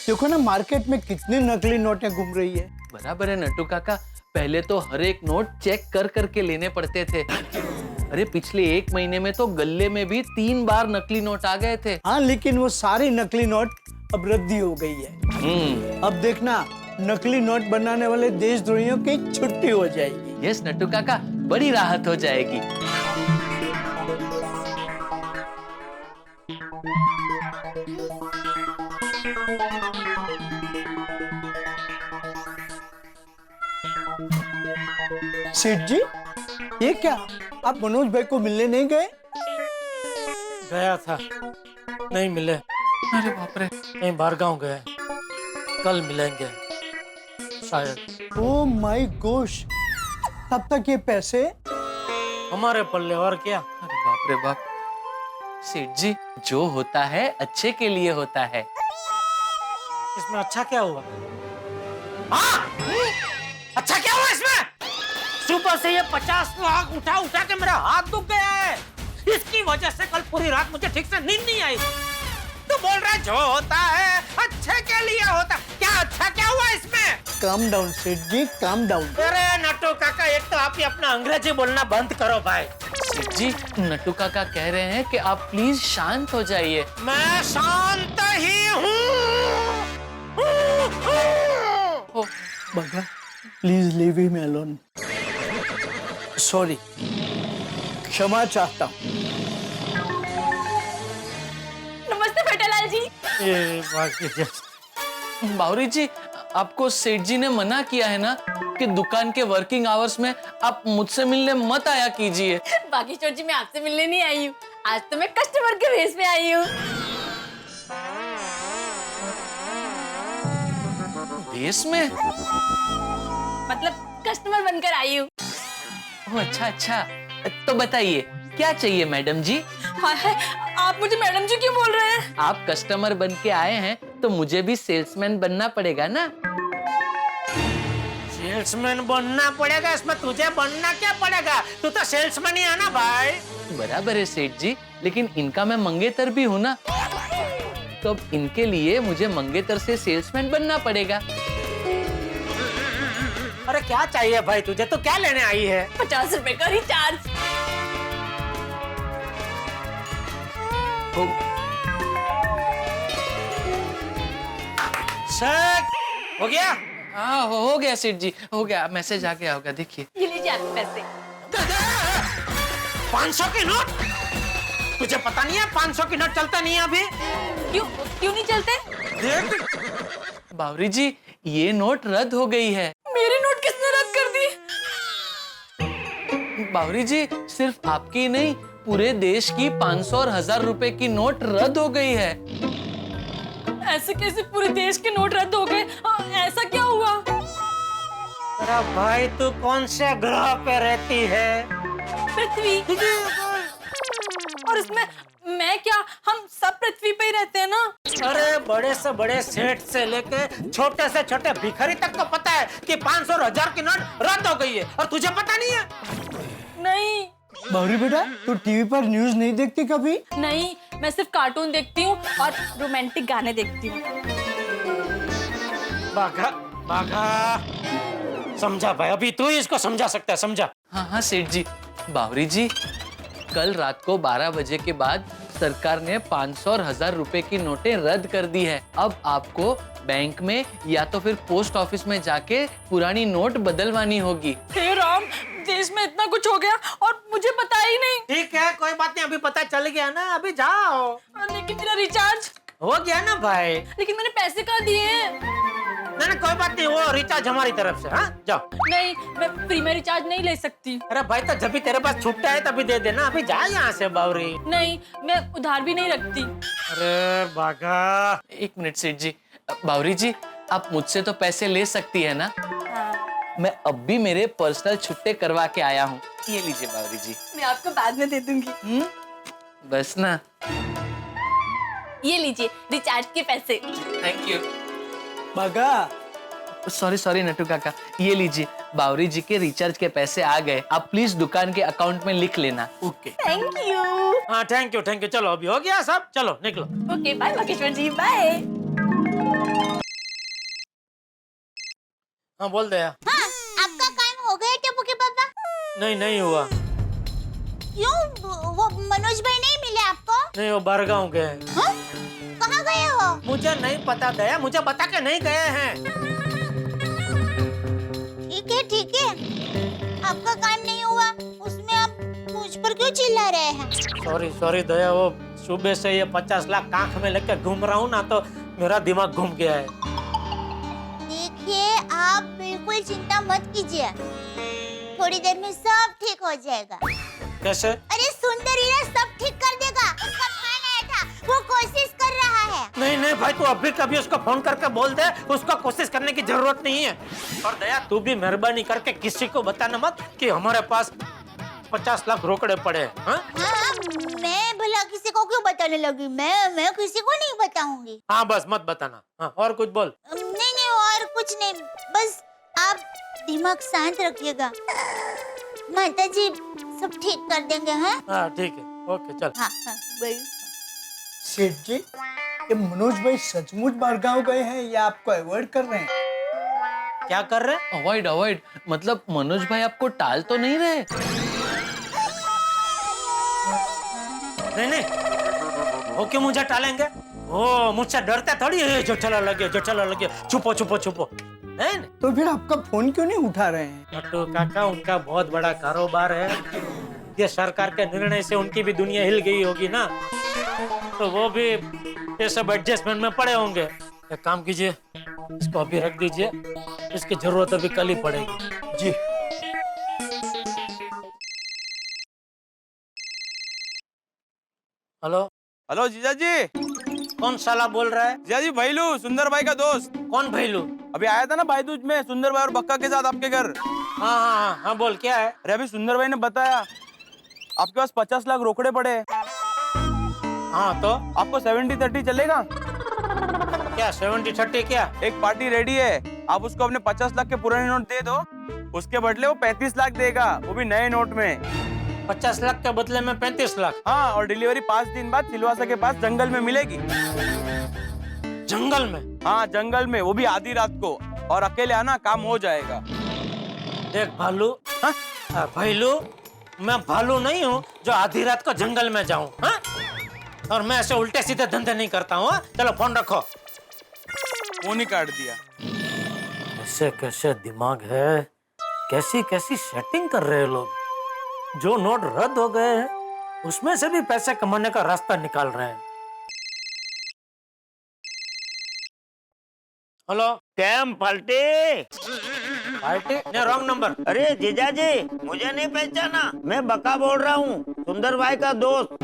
S19: देखो ना मार्केट में कितनी नकली नोटें घूम रही है।
S8: बराबर है नट्टू काका, पहले तो हर एक नोट चेक कर करके लेने पड़ते थे। अरे पिछले 1 महीने में तो गल्ले में भी 3 बार नकली नोट आ गए थे।
S19: हाँ लेकिन वो सारी नकली नोट अब रद्दी हो गई है। अब देखना नकली नोट बनाने वाले देशद्रोहियों की छुट्टी हो जाएगी।
S8: यस नट्टू काका, बड़ी राहत हो जाएगी।
S19: सेठ जी ये क्या, आप मनोज भाई को मिलने नहीं गए?
S4: गया था, नहीं मिले।
S8: अरे बाप रे,
S4: कहीं बाहर गाँव गए, कल मिलेंगे शायद।
S19: ओह माय गॉश, तब तक ये पैसे
S4: हमारे पल्ले और क्या।
S8: अरे बाप रे बाप। सेठ जी जो होता है अच्छे के लिए होता है।
S4: इसमें अच्छा क्या हुआ? हाँ? अच्छा क्या हुआ इसमें? सुबह से ये 50 लाख उठा उठा के मेरा हाथ दुख गया है। इसकी वजह से कल पूरी रात मुझे ठीक से नींद नहीं आई। तू बोल रहा है जो होता है अच्छे के लिए होता, क्या अच्छा क्या हुआ इसमें?
S19: काम डाउन सेठ जी, काम डाउन।
S4: अरे नट्टू काका, एक तो आप ही अपना अंग्रेजी बोलना बंद करो भाई।
S8: सेठ जी नट्टू काका कह रहे हैं कि आप प्लीज शांत हो जाइए।
S4: मैं शांत ही हूँ।
S19: बगा please leave him alone. Sorry, क्षमा चाहता हूँ।
S21: नमस्ते बेटालाल जी।
S8: बावरी जी, आपको सेठ जी ने मना किया है ना कि दुकान के वर्किंग आवर्स में आप मुझसे मिलने मत आया कीजिए।
S21: बाकी चोर जी मैं आपसे मिलने नहीं आई हूँ, आज तो मैं कस्टमर के भेस में आई हूँ।
S8: भेस में?
S21: मतलब कस्टमर बनकर आई हूँ।
S8: ओह अच्छा अच्छा, तो बताइए क्या चाहिए मैडम जी?
S15: हाय हाय, आप मुझे मैडम जी क्यों बोल रहे हैं?
S8: आप कस्टमर बन के आए हैं तो मुझे भी सेल्समैन बनना पड़ेगा ना।
S4: सेल्समैन बनना पड़ेगा, इसमें तुझे बनना क्या पड़ेगा? तू तो सेल्समैन ही है ना भाई।
S8: बराबर है सेठ जी, लेकिन इनका मैं मंगेतर भी हूँ ना, तो अब इनके लिए मुझे मंगेतर से सेल्समैन बनना पड़ेगा।
S4: अरे क्या चाहिए भाई तुझे? तो क्या लेने आई है?
S15: 50 रुपए का रिचार्ज।
S4: सेठ, हो गया?
S8: हाँ हो गया सेठ जी, हो गया। मैसेज आ गया होगा, देखिए।
S15: ये लीजिए आपके पैसे।
S4: 500 के नोट? तुझे पता नहीं है 500 की नोट चलता नहीं है अभी?
S15: क्यों नहीं चलते?
S4: देख
S8: बावरी जी, ये नोट रद्द हो गई है।
S15: मेरी नोट किसने रद्द कर दी?
S8: बावरी जी, सिर्फ आपकी ही नहीं, पूरे देश की 500 और 1000 रुपए की नोट रद्द हो गई है।
S15: ऐसे कैसे पूरे देश के नोट रद्द हो गए? ऐसा क्या हुआ?
S4: अरे भाई तू कौन से ग्रह पे रहती है?
S15: पृथ्वी। और इसमें मैं क्या, हम सब पृथ्वी पे ही रहते हैं ना।
S4: अरे बड़े से बड़े सेठ से लेके छोटे से छोटे भिखारी तक को पता है कि 500 और 1000 की नोट रद्द हो गई है, और तुझे पता नहीं है?
S15: नहीं।
S19: बावरी बेटा, तू टीवी पर न्यूज़ नहीं देखती कभी?
S15: नहीं, मैं सिर्फ कार्टून देखती हूँ और रोमांटिक गाने देखती हूँ।
S4: बाघा, बाघा, समझा भाई, अभी तू ही इसको समझा सकता है, समझा?
S8: हाँ हाँ सेठ जी। बावरी जी, कल रात को 12 बजे के बाद सरकार ने 500 और 1000 रुपए की नोटें रद्द कर दी है। अब आपको बैंक में या तो फिर पोस्ट ऑफिस में जाके पुरानी नोट बदलवानी होगी।
S15: हे राम, देश में इतना कुछ हो गया और मुझे पता ही नहीं।
S4: ठीक है, कोई बात नहीं, अभी पता चल गया ना, अभी जाओ।
S15: लेकिन मेरा रिचार्ज
S4: हो गया ना भाई।
S15: लेकिन मैंने पैसे कहाँ दिए हैं?
S4: नहीं कोई बात नहीं, वो रिचार्ज हमारी तरफ से। हाँ जाओ।
S15: नहीं, मैं फ्री में रिचार्ज नहीं ले सकती।
S4: अरे भाई तो जब भी तेरे पास छुट्टा है तभी दे देना, अभी जा यहाँ से बावरी।
S15: नहीं, मैं उधार भी नहीं रखती।
S4: अरे बाघा,
S8: एक मिनट सेठ जी। बावरी जी, आप मुझसे तो पैसे ले सकती है ना?
S15: हाँ।
S8: मैं अब भी मेरे पर्सनल छुट्टे करवा के आया हूँ। ये लीजिए बावरी जी।
S15: मैं आपको बाद में दे दूंगी।
S8: बस ना।
S15: ये लीजिए रिचार्ज के पैसे।
S8: Thank you.
S19: Bagha,
S8: sorry sorry Natu काका, ये लीजिए बावरी जी के रिचार्ज के पैसे आ गए। आप प्लीज दुकान के अकाउंट में लिख लेना।
S4: ओके।
S15: Thank you.
S4: हाँ थैंक यू, थैंक यू। चलो अभी हो गया सब, चलो निकलो।
S15: ओके बाय बागेश्वर जी, बाय।
S4: हाँ बोल दे।
S5: हाँ, आपका काम हो गया टप्पू के पापा?
S4: नहीं नहीं हुआ।
S5: क्यों, वो मनोज भाई नहीं मिले आपको?
S4: नहीं, वो बारगांव गए।
S5: हाँ? कहाँ गए हो?
S4: मुझे नहीं पता दया, मुझे बता के नहीं गए हैं।
S5: ठीक है, आपका काम नहीं हुआ, उसमें आप मुझ पर क्यों चिल्ला रहे हैं?
S4: सॉरी सॉरी दया, वो सुबह से ये 50 लाख आंख में लेके घूम रहा हूँ ना, तो मेरा दिमाग घूम गया है।
S5: देखिए, आप बिल्कुल चिंता मत कीजिए, थोड़ी देर में सब ठीक हो जाएगा।
S4: कैसे?
S5: अरे सुंदरी ने सब ठीक कर देगा, उसका फोन आया था, वो कोशिश कर रहा है।
S4: नहीं नहीं भाई, तू अभी कभी उसको फोन करके बोल दे, उसको कोशिश करने की जरूरत नहीं है। और दया, तू भी मेहरबानी करके किसी को बताना मत कि हमारे पास 50 लाख रोकड़े पड़े हैं। हाँ?
S5: हाँ, मैं भला किसी को क्यों बताने लगी? मैं किसी को नहीं बताऊंगी।
S4: हाँ बस मत बताना। हाँ, और कुछ बोल।
S5: नहीं, और कुछ नहीं, बस आप दिमाग शांत रखिएगा, माता जी सब ठीक कर देंगे।
S4: हाँ ठीक है, ओके चल।
S5: हाँ,
S19: सेठ जी, ये मनोज भाई सचमुच बारगांव गए हैं या आपको अवॉइड कर रहे हैं?
S4: क्या कर रहे हैं?
S8: अवॉइड मतलब मनोज भाई आपको टाल तो नहीं रहे?
S4: नहीं, वो क्यों मुझे टालेंगे? ओ मुझसे डरते थोड़ी है। जो चला लगे, छुपो। नहीं?
S19: तो फिर आपका फोन क्यों नहीं उठा रहे हैं?
S4: नट्टू काका, उनका बहुत बड़ा कारोबार है, ये सरकार के निर्णय से उनकी भी दुनिया हिल गई होगी ना, तो वो भी ये सब एडजस्टमेंट में पड़े होंगे। एक काम कीजिए, इसको अभी रख दीजिए, इसकी जरूरत अभी कल ही पड़ेगी।
S19: जी।
S17: हेलो जीजा जी।
S4: कौन साला बोल रहा है?
S17: जीजा जी, भैलू, सुंदर भाई का दोस्त।
S4: कौन भैलू?
S17: अभी आया था ना भाई दूज में सुंदर भाई और बक्का के साथ आपके घर।
S4: हाँ, बोल क्या है?
S17: अरे अभी सुंदर भाई ने बताया
S2: आपके पास 50 लाख रोकड़े पड़े हैं।
S4: हाँ तो
S2: आपको 70-30 चलेगा?
S4: क्या 70-30 क्या?
S2: एक पार्टी रेडी है, आप उसको अपने 50 लाख के पुराने नोट दे दो, उसके बदले वो 35 लाख देगा, वो भी नए नोट में।
S4: 50 लाख के बदले में 35 लाख?
S2: हाँ, और डिलीवरी 5 दिन बाद सिलवासा के पास जंगल में मिलेगी।
S4: जंगल में?
S2: हाँ, जंगल में, वो भी आधी रात को, और अकेले आना, काम हो जाएगा।
S4: देख भालू, भालू, मैं भालू नहीं हूँ जो आधी रात को जंगल में जाऊँ। और मैं ऐसे उल्टे सीधे धंधे नहीं करता हूँ। चलो फोन रखो।
S2: फोन ही काट दिया।
S4: कैसे कैसे दिमाग है, कैसी कैसी सेटिंग कर रहे हैं लोग। जो नोट रद्द हो गए हैं उसमें से भी पैसे कमाने का रास्ता निकाल रहे हैं। हेलो,
S22: कैम पलटी
S4: पार्टी ने रॉन्ग नंबर।
S22: अरे जीजा जी, मुझे नहीं पहचाना, मैं बका बोल रहा हूँ, सुंदर भाई का दोस्त।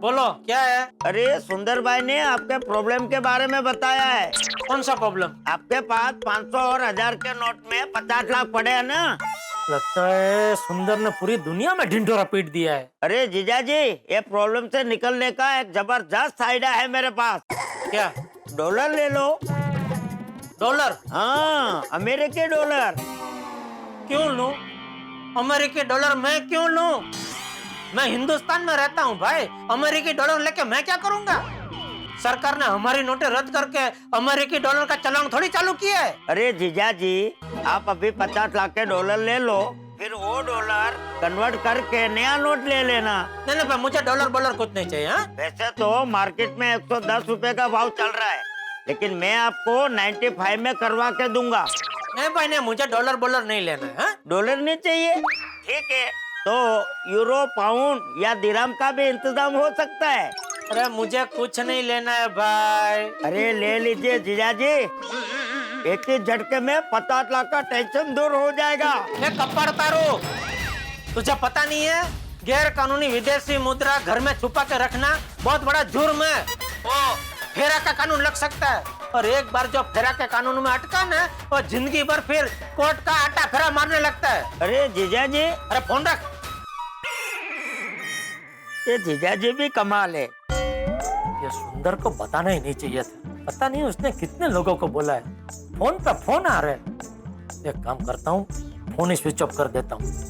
S4: बोलो क्या है?
S22: अरे सुंदर भाई ने आपके प्रॉब्लम के बारे में बताया है।
S4: कौन सा प्रॉब्लम?
S22: आपके पास 500 और 1000 के नोट में 50 लाख पड़े हैं ना।
S4: लगता है सुंदर ने पूरी दुनिया में ढिंढोरा पीट दिया है।
S22: अरे जीजा जी, ये प्रॉब्लम से निकलने का एक जबरदस्त आइडिया है मेरे पास।
S4: क्या?
S22: डॉलर ले लो।
S4: डॉलर?
S22: हाँ, अमेरिकी डॉलर।
S4: क्यों लूं? अमेरिकी डॉलर मैं क्यों लूं? मैं हिंदुस्तान में रहता हूं भाई, अमेरिकी डॉलर लेके मैं क्या करूंगा? सरकार ने हमारी नोटें रद्द करके अमेरिकी डॉलर का चलन थोड़ी चालू किया है।
S22: अरे जीजा जी, आप अभी 50 लाख के डॉलर ले लो, फिर वो डॉलर कन्वर्ट करके नया नोट ले लेना।
S4: नहीं भाई, मुझे डॉलर बॉलर कुछ नहीं चाहिए।
S22: वैसे तो मार्केट में 110 रुपए का भाव चल रहा है, लेकिन मैं आपको 95 में करवा के दूंगा।
S4: नहीं भाई नहीं, मुझे डॉलर बॉलर नहीं लेना है।
S22: डॉलर नहीं चाहिए? ठीक है, तो यूरो, पाउंड या दिरहम का भी इंतजाम हो सकता है।
S4: अरे मुझे कुछ नहीं लेना है भाई।
S22: अरे ले लीजिए जीजा जी, एक ही झटके में 50 लाख का टेंशन दूर हो जाएगा।
S4: मैं कपड़ तारू, तुझे पता नहीं है गैर कानूनी विदेशी मुद्रा घर में छुपा के रखना बहुत बड़ा जुर्म है। वो फेरा का कानून लग सकता है, और एक बार जो फेरा के कानून में अटका ना, वो जिंदगी भर फिर कोर्ट का आटा फेरा मारने लगता है।
S22: अरे जीजा जी,
S4: अरे फोन रख।
S22: ये जीजा जी भी कमाल है।
S4: ये सुंदर को बताना ही नहीं चाहिए था, पता नहीं उसने कितने लोगों को बोला है। फोन पे फोन आ रहे हैं। एक काम करता हूँ, फोन ही स्विच ऑफ कर देता हूँ।